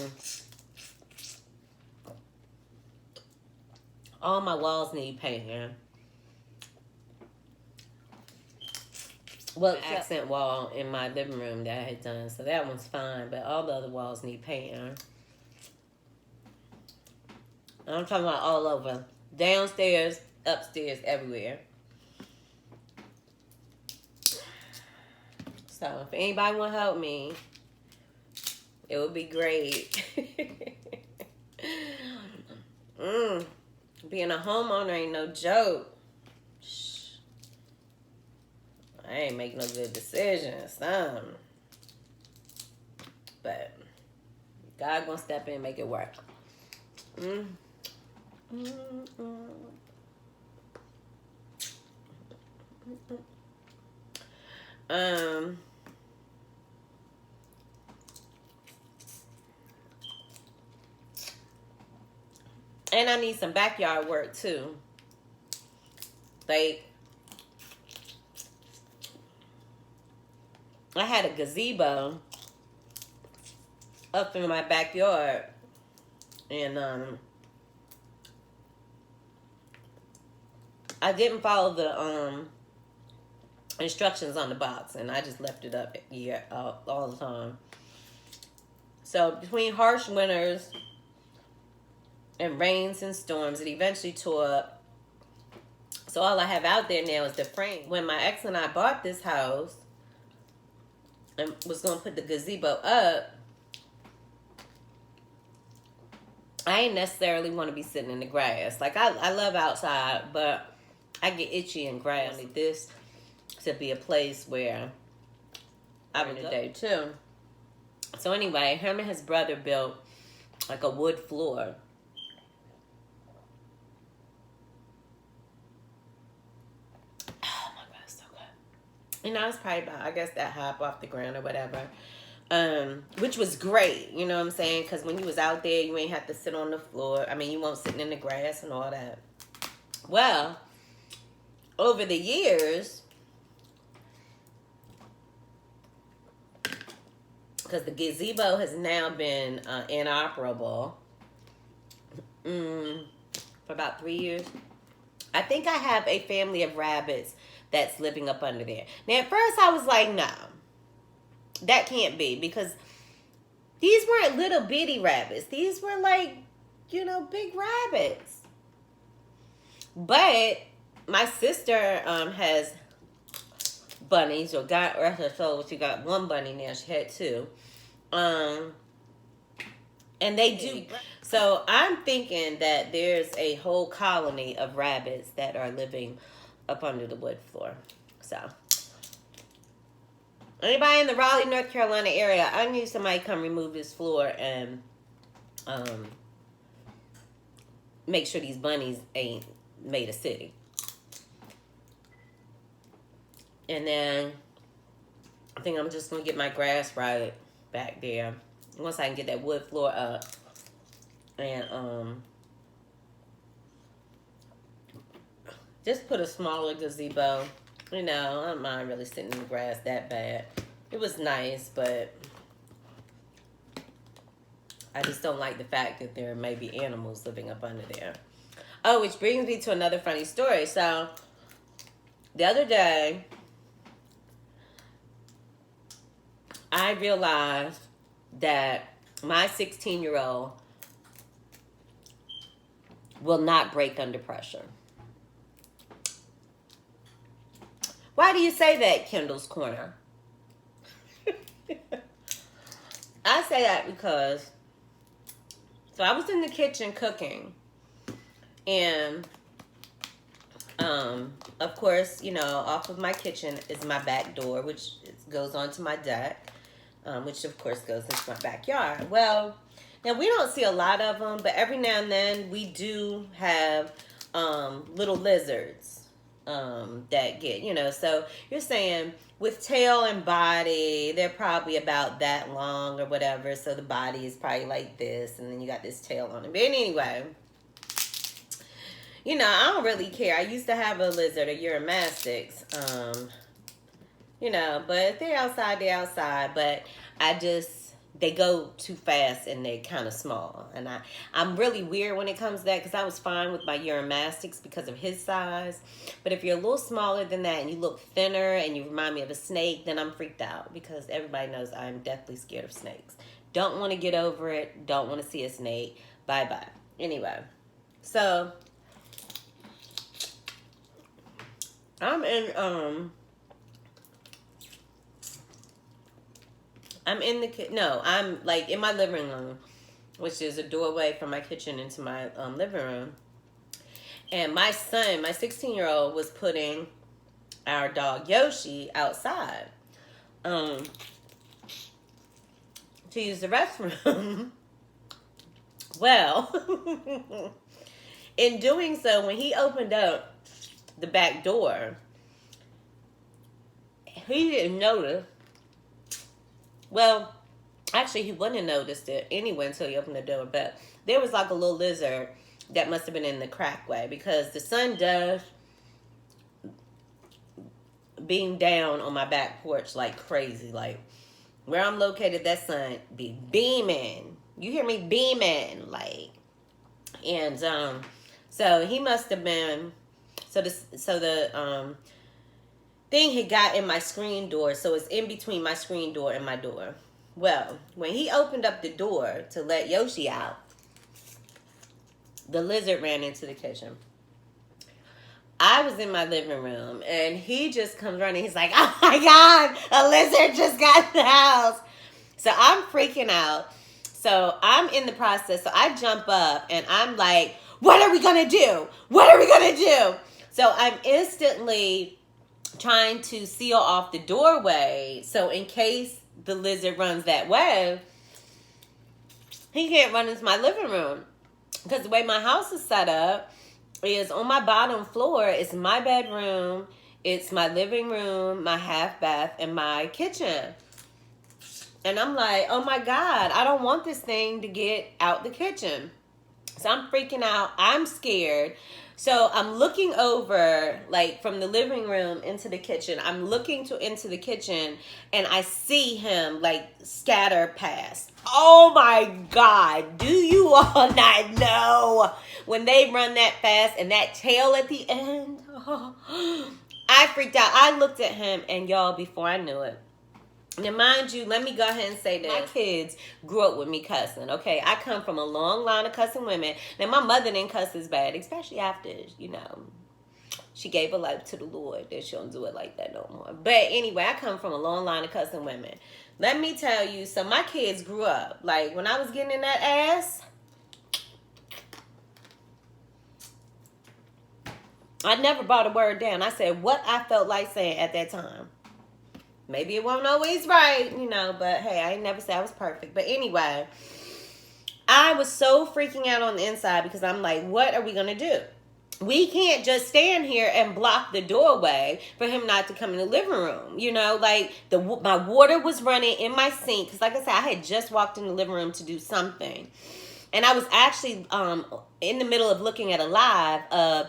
Speaker 1: my walls need painting. Well, accent wall in my living room that I had done, so that one's fine, but all the other walls need painting. I'm talking about all over. Downstairs, upstairs, everywhere. So, if anybody want to help me, it would be great. Being a homeowner ain't no joke. I ain't making no good decisions, son. But God gonna step in and make it work. And I need some backyard work too. Like, I had a gazebo up in my backyard, and I didn't follow the instructions on the box, and I just left it up all the time. So between harsh winters and rains and storms, it eventually tore up. So all I have out there now is the frame. When my ex and I bought this house and was going to put the gazebo up, I ain't necessarily want to be sitting in the grass. Like, I love outside, but I get itchy in grass. I need this to be a place where I would day too. So anyway, him and his brother built like a wood floor. Oh my God, it's so good. You know, it's probably about, I guess, that hop off the ground or whatever. Which was great, you know what I'm saying? Because when you was out there, you ain't have to sit on the floor. I mean, you won't sitting in the grass and all that. Well, over the years, because the gazebo has now been inoperable for about 3 years. I think I have a family of rabbits that's living up under there. Now, at first, I was like, no. That can't be, because these weren't little bitty rabbits. These were like, you know, big rabbits. But my sister has bunnies, or so she got one bunny now. She had two. And they do. So I'm thinking that there's a whole colony of rabbits that are living up under the wood floor. So anybody in the Raleigh, North Carolina area, I need somebody to come remove this floor and make sure these bunnies ain't made a city. And then I think I'm just going to get my grass right back there. Once I can get that wood floor up. And just put a smaller gazebo. You know, I don't mind really sitting in the grass that bad. It was nice, but I just don't like the fact that there may be animals living up under there. Oh, which brings me to another funny story. So, the other day, I realized that my 16-year-old will not break under pressure. Why do you say that, Kendall's Corner? I say that because, so I was in the kitchen cooking, and of course, you know, off of my kitchen is my back door, which goes onto my deck, which of course goes into my backyard. Well, now we don't see a lot of them, but every now and then we do have little lizards that get, you know, so you're saying with tail and body, they're probably about that long or whatever, so the body is probably like this, and then you got this tail on it. But anyway, you know, I don't really care. I used to have a lizard, a Eurymastix, you know, but if they're outside, they're outside, but they go too fast and they're kind of small. And I'm really weird when it comes to that, because I was fine with my Eurymastix because of his size. But if you're a little smaller than that and you look thinner and you remind me of a snake, then I'm freaked out, because everybody knows I'm deathly scared of snakes. Don't want to get over it. Don't want to see a snake. Bye-bye. Anyway, so I'm like in my living room, which is a doorway from my kitchen into my living room. And my son, my 16-year-old, was putting our dog Yoshi outside to use the restroom. Well, in doing so, when he opened up the back door, he didn't notice. Well, actually, he wouldn't have noticed it anyway until he opened the door. But there was like a little lizard that must have been in the crack way, because the sun does beam down on my back porch like crazy. Like, where I'm located, that sun be beaming. You hear me? Beaming. Like, and so he must have been, So the thing had got in my screen door, so it's in between my screen door and my door. Well, when he opened up the door to let Yoshi out, the lizard ran into the kitchen. I was in my living room, and he just comes running. He's like, "Oh my God, a lizard just got in the house." So I'm freaking out. So I'm in the process. So I jump up, and I'm like, "What are we going to do? What are we going to do?" So I'm instantly trying to seal off the doorway. So in case the lizard runs that way, he can't run into my living room. Because the way my house is set up is on my bottom floor, it's my bedroom, it's my living room, my half bath, and my kitchen. And I'm like, oh my God, I don't want this thing to get out the kitchen. So I'm freaking out. I'm scared. So I'm looking over, like from the living room into the kitchen. I'm looking into the kitchen, and I see him like scatter past. Oh my God. Do you all not know when they run that fast and that tail at the end? I freaked out. I looked at him, and y'all, before I knew it. Now, mind you, let me go ahead and say this. My kids grew up with me cussing, okay? I come from a long line of cussing women. Now, my mother didn't cuss as bad, especially after, she gave her life to the Lord. That she don't do it like that no more. But anyway, I come from a long line of cussing women. Let me tell you, so my kids grew up. Like, when I was getting in that ass, I never brought a word down. I said what I felt like saying at that time. Maybe it wasn't always right, but hey, I ain't never said I was perfect. But anyway, I was so freaking out on the inside because I'm like, what are we going to do? We can't just stand here and block the doorway for him not to come in the living room. Like my water was running in my sink. Because like I said, I had just walked in the living room to do something. And I was actually in the middle of looking at a live of...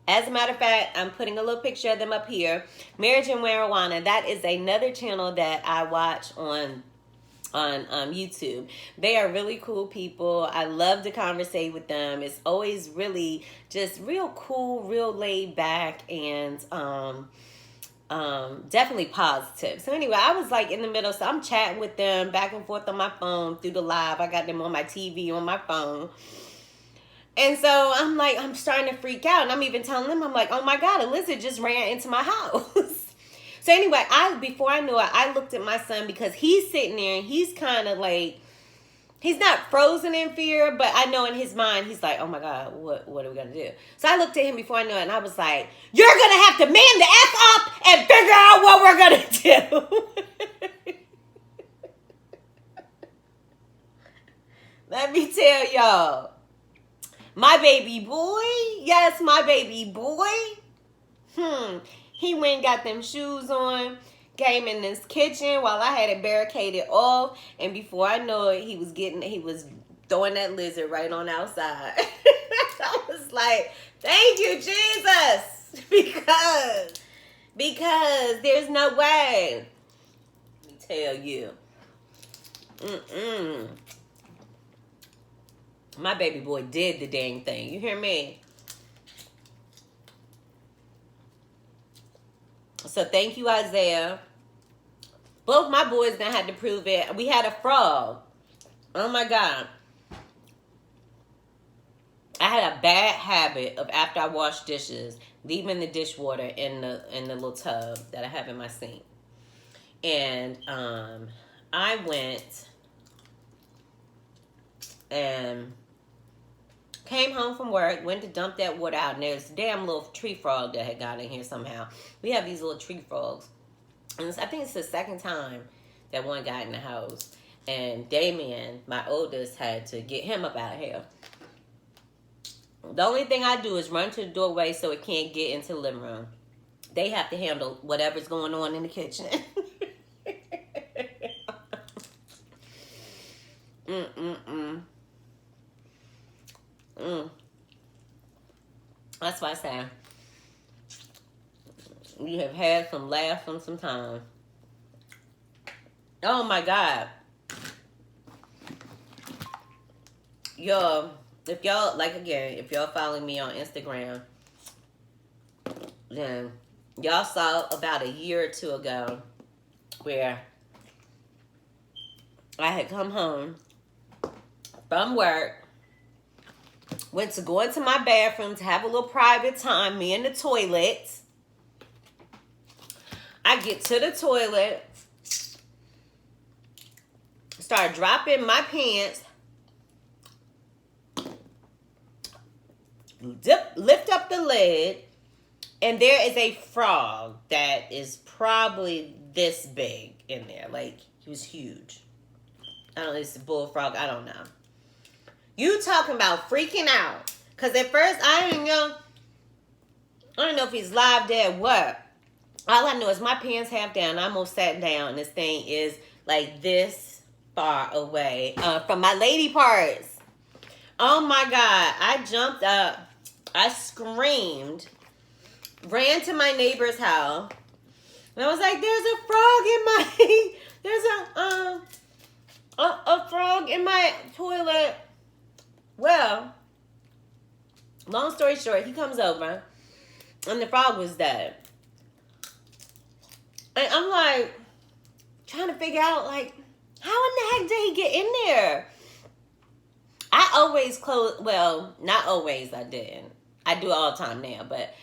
Speaker 1: As a matter of fact, I'm putting a little picture of them up here. Marriage and Marijuana. That is another channel that I watch on YouTube. They are really cool people. I love to conversate with them. It's always really just real cool, real laid back, and definitely positive. So anyway, I was like in the middle. So I'm chatting with them back and forth on my phone through the live. I got them on my TV, on my phone. And so I'm like, I'm starting to freak out. And I'm even telling them, I'm like, oh my God, a lizard just ran into my house. So anyway, before I knew it, I looked at my son because he's sitting there and he's kind of like, he's not frozen in fear, but I know in his mind, he's like, oh my God, what are we going to do? So I looked at him before I knew it, and I was like, you're going to have to man the F up and figure out what we're going to do. Let me tell y'all. My baby boy, yes, my baby boy, he went and got them shoes on, came in this kitchen while I had it barricaded off, and before I know it, he was throwing that lizard right on outside. I was like, thank you, Jesus, because there's no way. Let me tell you. My baby boy did the dang thing. You hear me? So thank you, Isaiah. Both my boys now had to prove it. We had a frog. Oh my God. I had a bad habit of after I wash dishes, leaving the dishwater in the little tub that I have in my sink. And I went and came home from work, went to dump that water out, and there's a damn little tree frog that had got in here somehow. We have these little tree frogs. And I think it's the second time that one got in the house. And Damien, my oldest, had to get him up out of here. The only thing I do is run to the doorway so it can't get into the living room. They have to handle whatever's going on in the kitchen. That's why I say you have had some laughs from some time. Oh my God. Y'all, if y'all following me on Instagram, Then y'all saw about a year or two ago where I had come home from work, went to go into my bathroom to have a little private time, me in the toilet. I get to the toilet, start dropping my pants, lift up the lid, and there is a frog that is probably this big in there. Like, he was huge. I don't know, it's a bullfrog, I don't know. You talking about freaking out. Because at first, I didn't know if he's live, dead, what. All I know is my pants half down. I almost sat down, and this thing is like this far away from my lady parts. Oh my God. I jumped up. I screamed. Ran to my neighbor's house. And I was like, there's a frog in my... there's a frog in my toilet. Well, long story short, he comes over, and the frog was dead. And I'm like, trying to figure out, like, how in the heck did he get in there? I always close, well, not always, I didn't. I do it all the time now, but,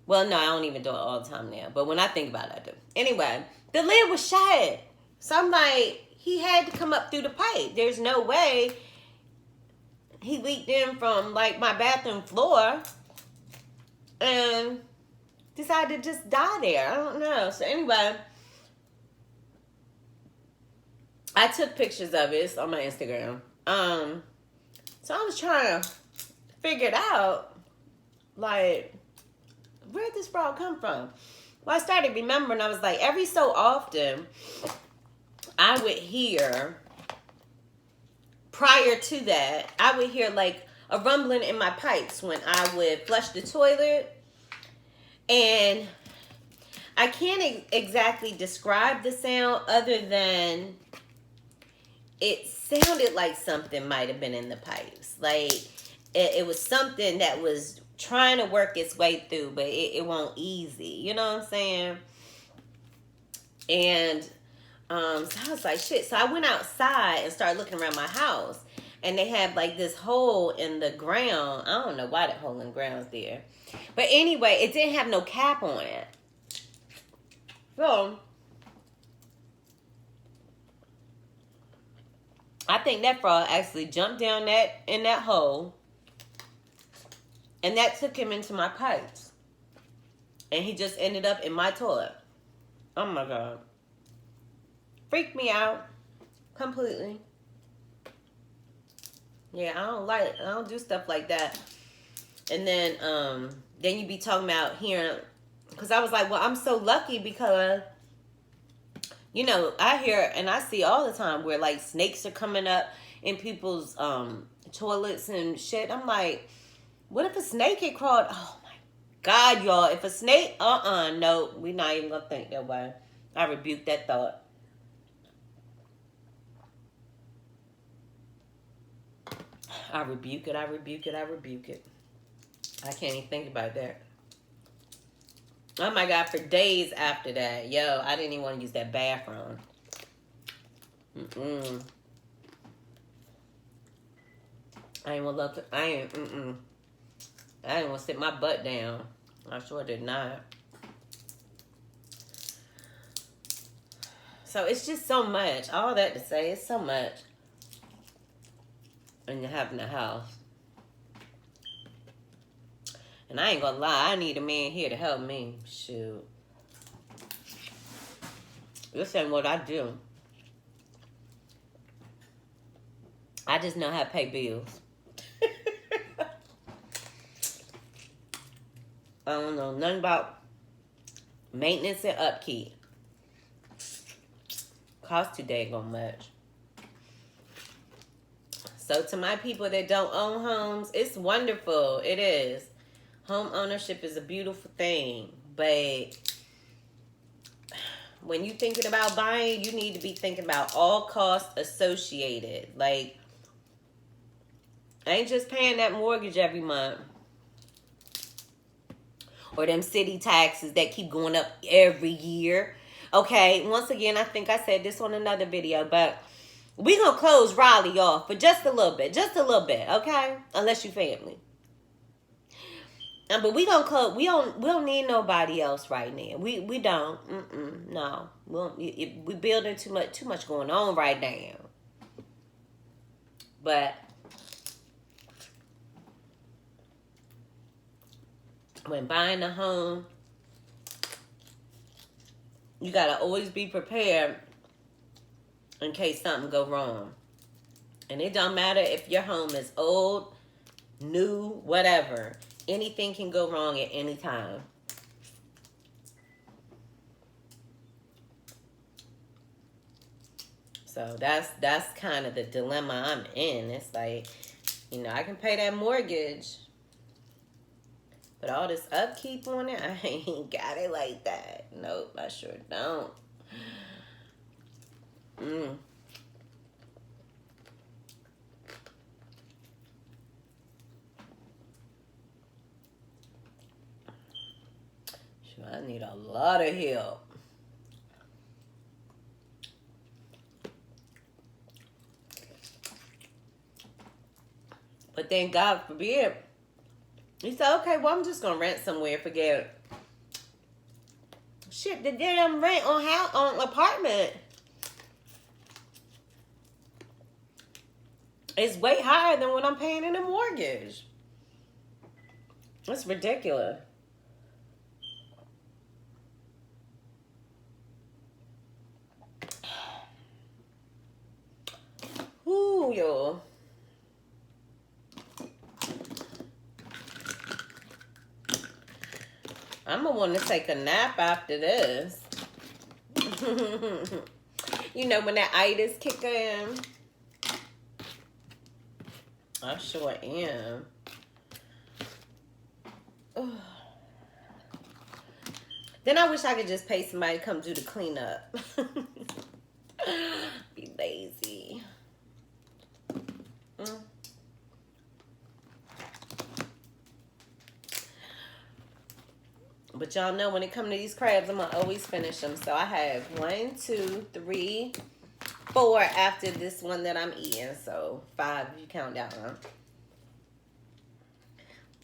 Speaker 1: well, no, I don't even do it all the time now. But when I think about it, I do. Anyway, the lid was shut. So I'm like, he had to come up through the pipe. There's no way he leaked in from, like, my bathroom floor and decided to just die there. I don't know. So anyway, I took pictures of it. It's on my Instagram. So I was trying to figure it out, like, where'd this frog come from? Well, I started remembering. I was like, every so often, I would hear, prior to that, I would hear like a rumbling in my pipes when I would flush the toilet. And I can't exactly describe the sound other than it sounded like something might have been in the pipes. Like it was something that was trying to work its way through, but it won't easy. You know what I'm saying? And so I was like, shit. So I went outside and started looking around my house. And they had like this hole in the ground. I don't know why that hole in the ground is there. But anyway, it didn't have no cap on it. So I think that frog actually jumped down in that hole. And that took him into my pipes. And he just ended up in my toilet. Oh my God. Freaked me out completely. Yeah, I don't do stuff like that. And then you be talking about hearing, because I was like, well, I'm so lucky because, you know, I hear and I see all the time where like snakes are coming up in people's toilets and shit. I'm like, what if a snake had crawled? Oh my God, y'all. If a snake, no, we're not even gonna think that way. I rebuke that thought. I rebuke it, I rebuke it, I rebuke it. I can't even think about that. Oh my God, for days after that, yo, I didn't even want to use that bathroom. I ain't want to I didn't want to sit my butt down. I sure did not. So it's just so much. All that to say, it's so much. And you're having a house. And I ain't gonna lie, I need a man here to help me. Shoot. This ain't what I do. I just know how to pay bills. I don't know nothing about maintenance and upkeep. Cost too daggone much. So to my people that don't own homes, it's wonderful. It is. Home ownership is a beautiful thing. But when you're thinking about buying, you need to be thinking about all costs associated. Like, I ain't just paying that mortgage every month. or them city taxes that keep going up every year. Okay, once again, I think I said this on another video, but we gonna close Raleigh off for just a little bit, okay? Unless you family. But we gonna close. We don't need nobody else right now. We don't. No, we building too much going on right now. But when buying a home, you gotta always be prepared in case something go wrong. And it don't matter if your home is old, new, whatever. Anything can go wrong at any time. So that's kind of the dilemma I'm in. It's like, I can pay that mortgage, but all this upkeep on it, I ain't got it like that. Nope, I sure don't. Sure, I need a lot of help. But then God forbid, he said, okay, well, I'm just going to rent somewhere, forget it. Shit, the damn rent on apartment is way higher than what I'm paying in a mortgage. That's ridiculous. Ooh, y'all. I'm going to want to take a nap after this. When that itis kick in. I sure am. Ugh. Then I wish I could just pay somebody to come do the cleanup. Be lazy. But y'all know when it comes to these crabs, I'm going to always finish them. So I have 1, 2, 3, 4 after this one that I'm eating. So 5 if you count that one.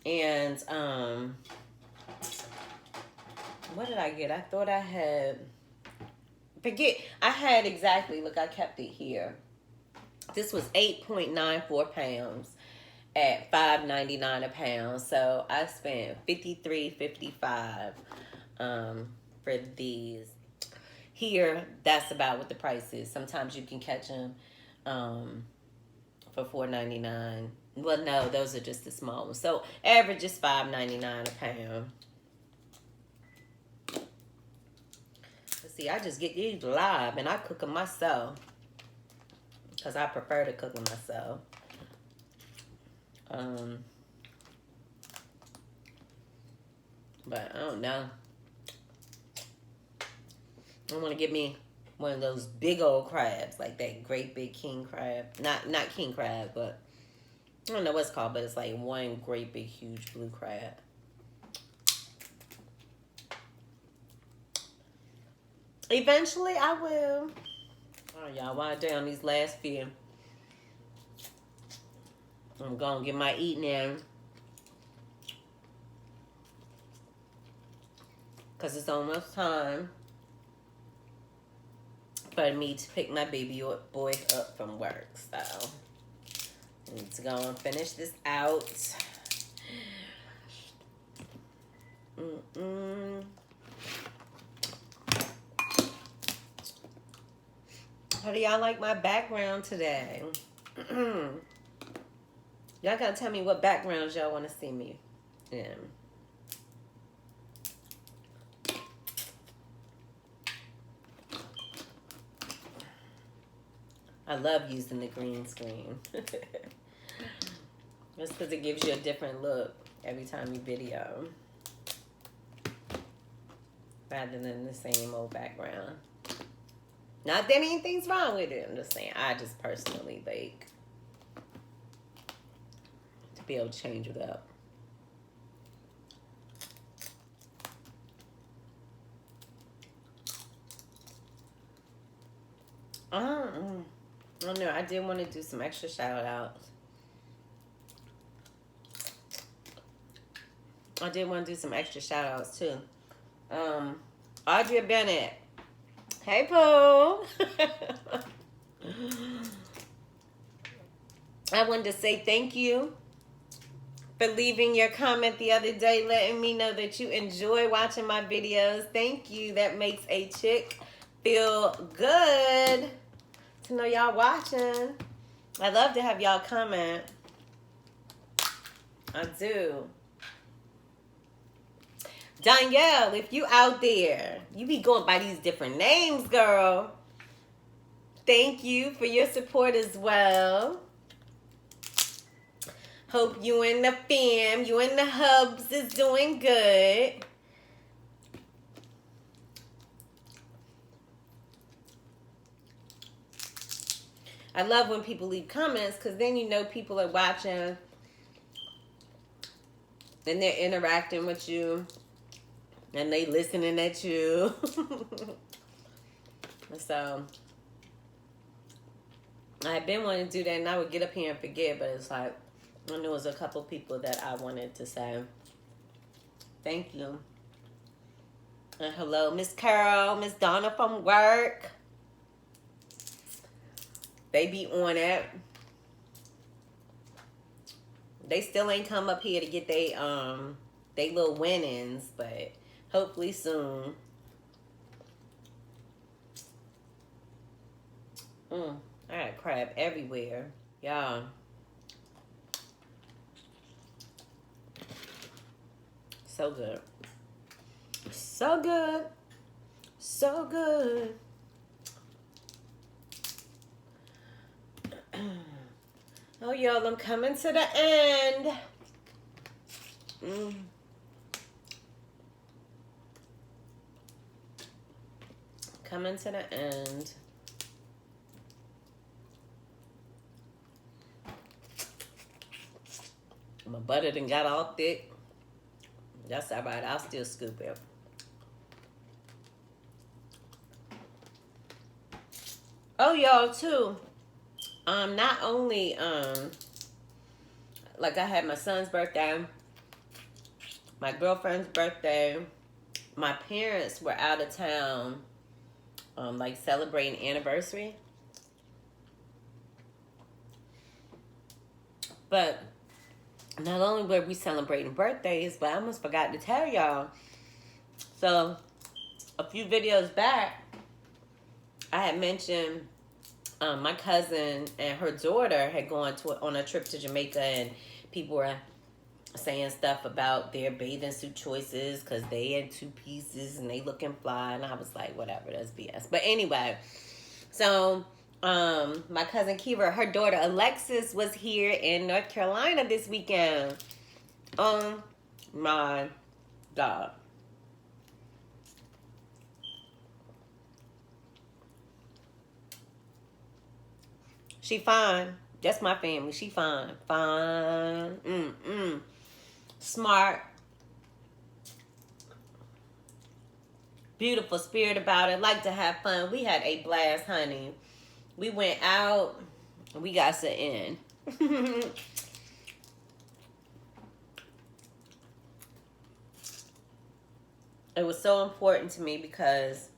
Speaker 1: And, what did I get? I thought I had, I had exactly, look, I kept it here. This was 8.94 pounds at $5.99 a pound. So I spent $53.55 for these. Here, that's about what the price is. Sometimes you can catch them for $4.99. Well, no, those are just the small ones. So average is $5.99 a pound. Let's see, I just get these live and I cook them myself because I prefer to cook them myself. But I don't know. I want to get me one of those big old crabs, like that great big king crab. Not king crab, but I don't know what it's called, but it's like one great big huge blue crab. Eventually, I will. All right, y'all, wind down these last few. I'm going to get my eating in. Because it's almost time for me to pick my baby boy up from work. So, I need to go and finish this out. How do y'all like my background today? Y'all gotta tell me what backgrounds y'all want to see me in. I love using the green screen. Just because it gives you a different look every time you video. Rather than the same old background. Not that anything's wrong with it. I'm just saying, I just personally like to be able to change it up. Um, I don't know. I did want to do some extra shout outs. I did want to do some extra shout outs too. Um, Audrey Bennett. Hey, Pooh. I wanted to say thank you for leaving your comment the other day, letting me know that you enjoy watching my videos. Thank you. That makes a chick feel good to know y'all watching. I love to have y'all comment. I do. Danielle, if you out there, you be going by these different names, girl. Thank you for your support as well. Hope you and the fam, you and the hubs is doing good. I love when people leave comments because then you know people are watching and they're interacting with you and they listening at you. So I've been wanting to do that and I would get up here and forget, but it's like I knew it was a couple people that I wanted to say thank you. And hello, Miss Carol, Miss Donna from work. They be on it. They still ain't come up here to get they little winnings, but hopefully soon. I got crab everywhere. Y'all. So good. So good. So good. Oh, y'all, I'm coming to the end. Coming to the end. My butter done got all thick. That's all right. I'll still scoop it. Oh, y'all, too. Not only, like I had my son's birthday, my girlfriend's birthday, my parents were out of town, like celebrating anniversary. But not only were we celebrating birthdays, but I almost forgot to tell y'all. So, a few videos back, I had mentioned my cousin and her daughter had gone on a trip to Jamaica, and people were saying stuff about their bathing suit choices because they had 2 pieces and they looking fly, and I was like, whatever, that's BS. But anyway, so my cousin Kiva, her daughter Alexis was here in North Carolina this weekend. Oh my God. She fine. That's my family. She fine. Fine. Smart. Beautiful spirit about it. Like to have fun. We had a blast, honey. We went out. We got to in. It was so important to me because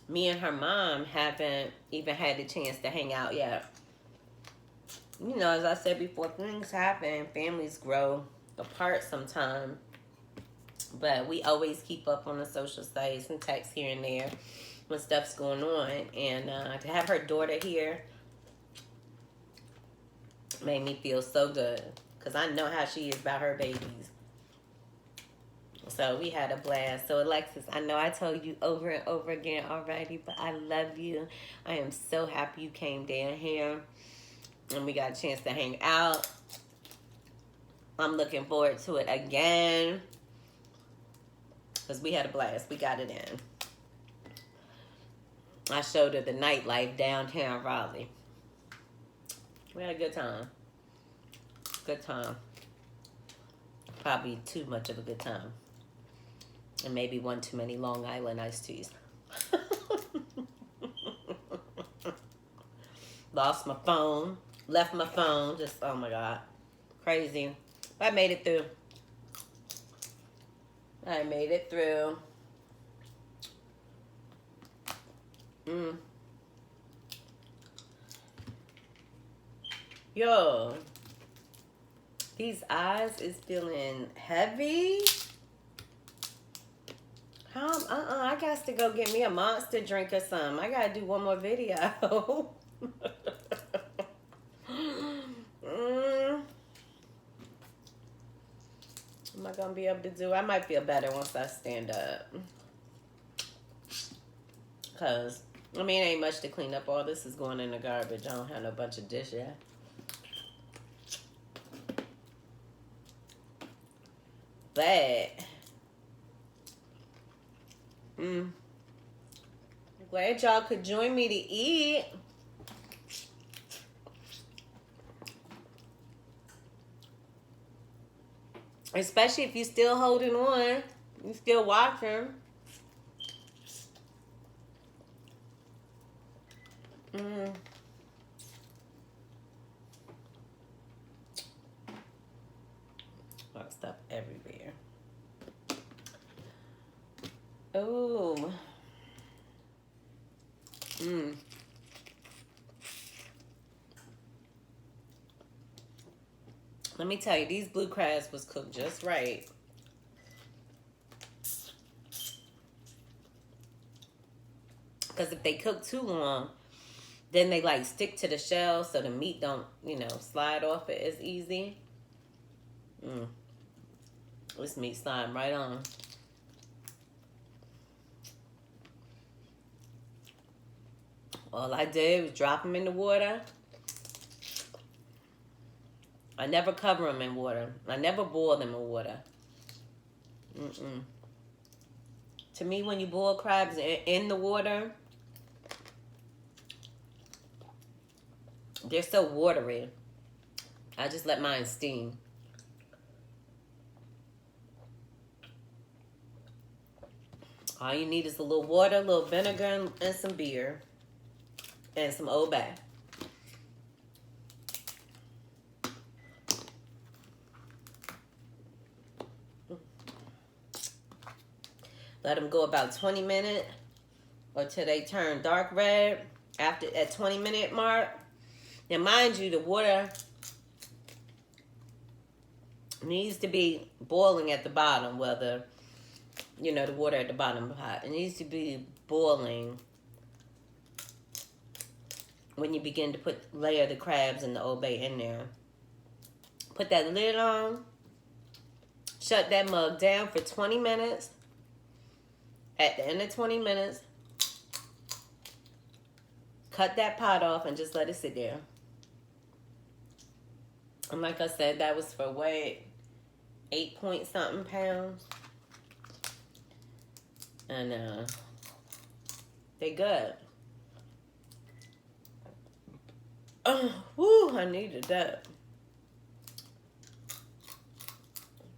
Speaker 1: me and her mom haven't even had the chance to hang out yet. You know, as I said before, things happen. Families grow apart sometimes. But we always keep up on the social sites and text here and there when stuff's going on. And to have her daughter here made me feel so good. Because I know how she is about her babies. So we had a blast. So Alexis, I know I told you over and over again already, but I love you. I am so happy you came down here. And we got a chance to hang out. I'm looking forward to it again. Because we had a blast. We got it in. I showed her the nightlife downtown Raleigh. We had a good time. Good time. Probably too much of a good time. And maybe one too many Long Island iced teas. Lost my phone. Left my phone. Just, oh my God. Crazy. I made it through. I made it through. Yo. These eyes is feeling heavy. I got to go get me a monster drink or something. I gotta do one more video. Am I gonna be able to do? I might feel better once I stand up. Cause I mean, it ain't much to clean up. All this is going in the garbage. I don't have no bunch of dish yet. But glad y'all could join me to eat. Especially if you still holding on. You still watching. Lot stuff everywhere. Oh. Let me tell you, these blue crabs was cooked just right. Because if they cook too long, then they like stick to the shell so the meat don't, slide off it as easy. This meat sliding right on. All I did was drop them in the water. I never cover them in water. I never boil them in water. To me, when you boil crabs in the water, they're so watery. I just let mine steam. All you need is a little water, a little vinegar, and some beer. And some Old Bay. Let them go about 20 minutes or till they turn dark red. After that 20-minute mark, now mind you, the water needs to be boiling at the bottom. Whether the water at the bottom of the pot, it needs to be boiling when you begin to layer the crabs and the Old Bay in there. Put that lid on. Shut that mug down for 20 minutes. At the end of 20 minutes, cut that pot off and just let it sit there. And like I said, that was for weight 8-point-something pounds. And they good. Woo, I needed that.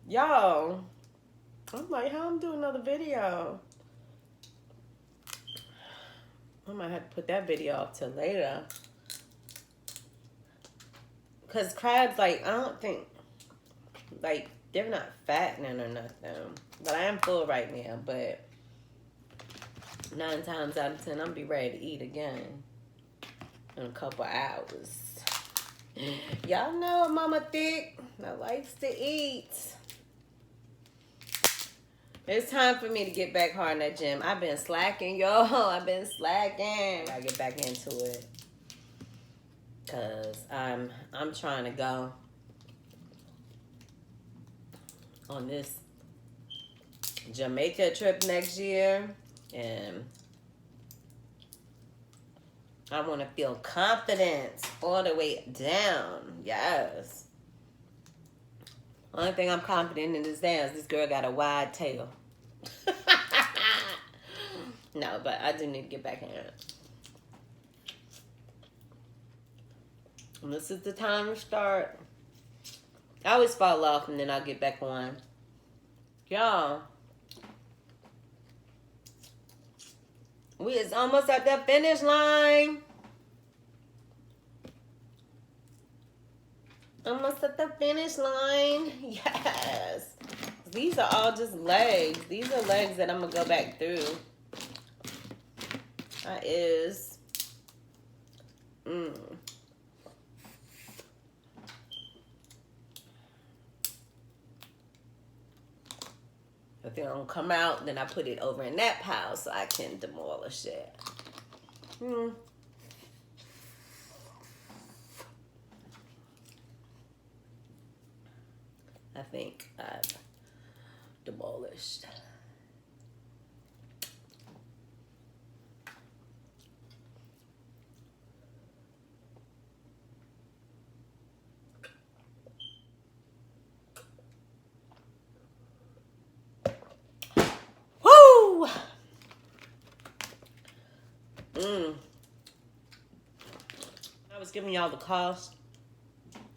Speaker 1: Y'all, I'm like, how I'm doing another video? I might have to put that video off till later. Because crabs, I don't think, they're not fattening or nothing. But I am full right now, but 9 times out of 10, I'm be ready to eat again in a couple hours. Y'all know Mama Thick likes to eat. It's time for me to get back hard in that gym. I've been slacking, y'all. I've been slacking. I get back into it. Because I'm trying to go on this Jamaica trip next year. And I want to feel confident all the way down. Yes. Only thing I'm confident in is this girl got a wide tail. No, but I do need to get back in it. And this is the time to start. I always fall off and then I'll get back on. Y'all, we is almost at the finish line. almost at the finish line. Yes. These are all just legs. These are legs that I'm going to go back through. That is... If they don't come out, then I put it over in that pile so I can demolish it. I think I've demolished. Woo! I was giving y'all the cost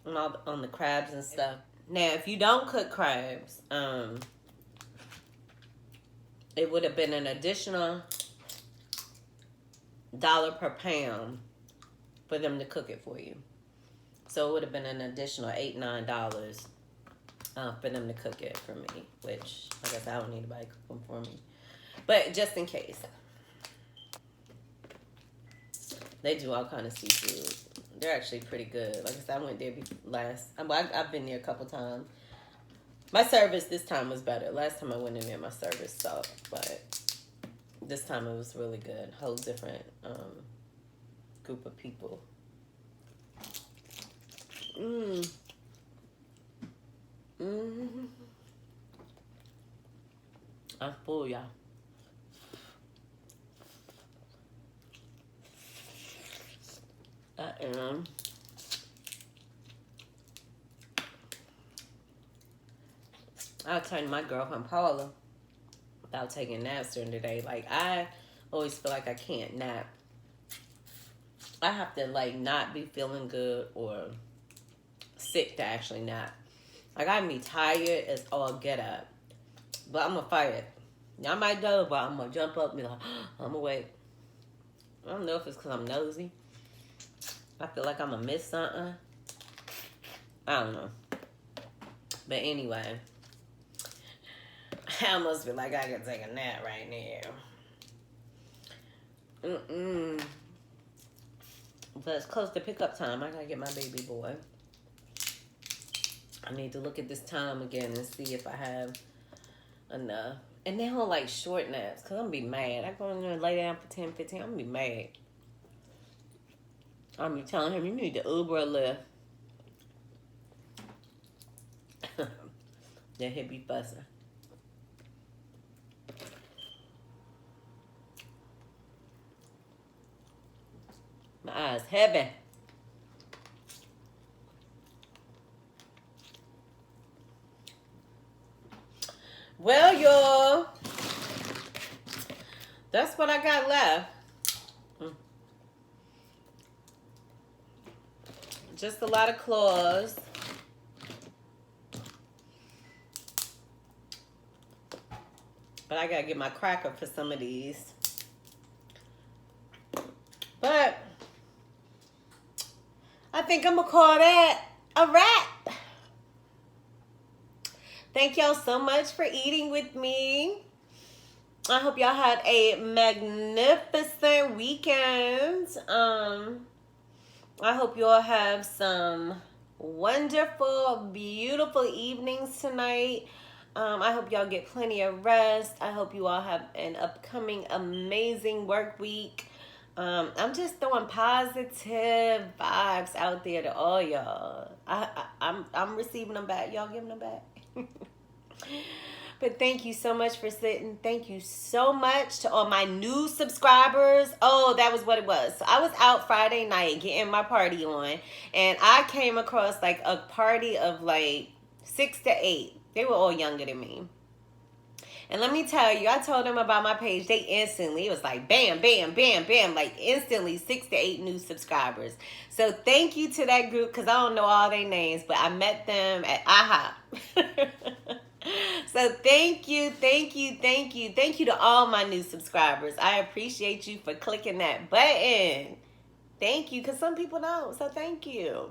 Speaker 1: on the crabs and stuff. Now, if you don't cook crabs, it would have been an additional $1 per pound for them to cook it for you. So it would have been an additional $8, $9 for them to cook it for me, which I guess I don't need anybody to cook them for me. But just in case. They do all kind of seafood. They're actually pretty good. Like I said, I went there I've been there a couple times. My service this time was better. Last time I went in there, my service sucked. But this time it was really good. Whole different group of people. I'm full, y'all. I am. I was telling my girlfriend Paula about taking naps during the day. Like, I always feel like I can't nap. I have to, like, not be feeling good or sick to actually nap. Like, I can be tired as all get up. But I'm going to fight it. I might go, but I'm going to jump up and be like, I'm awake. I don't know if it's because I'm nosy. I feel like I'm going to miss something. I don't know. But anyway, I almost feel like I could take a nap right now. But it's close to pickup time. I got to get my baby boy. I need to look at this time again and see if I have enough. And they don't like short naps because I'm going to be mad. I go in there and lay down for 10, 15. I'm going to be mad. I'm going to be telling him, you need to Uber a Lyft. Then he'll be fussing. My eyes heavy. Well, y'all, that's what I got left. Just a lot of claws. But I gotta get my cracker for some of these. But I think I'm gonna call that a wrap. Thank y'all so much for eating with me. I hope y'all had a magnificent weekend. I hope you all have some wonderful, beautiful evenings tonight. I hope y'all get plenty of rest. I hope you all have an upcoming amazing work week. I'm just throwing positive vibes out there to all y'all. I'm receiving them back. Y'all giving them back? But thank you so much for sitting. Thank you so much to all my new subscribers. Oh, that was what it was. So I was out Friday night getting my party on, and I came across like a party of like 6 to 8. They were all younger than me. And let me tell you, I told them about my page. They instantly, it was like bam, bam, bam, bam, like instantly 6 to 8 new subscribers. So thank you to that group, because I don't know all their names, but I met them at IHOP. So thank you, thank you, thank you. Thank you to all my new subscribers. I appreciate you for clicking that button. Thank you, because some people don't, so thank you.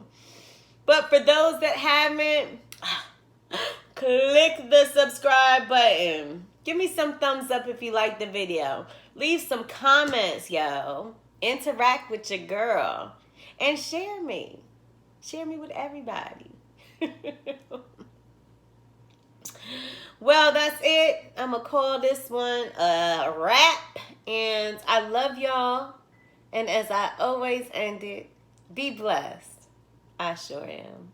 Speaker 1: But for those that haven't, click the subscribe button. Give me some thumbs up if you like the video. Leave some comments, yo. Interact with your girl. And share me. Share me with everybody. Well, that's it. I'm going to call this one a wrap. And I love y'all. And as I always end it, be blessed. I sure am.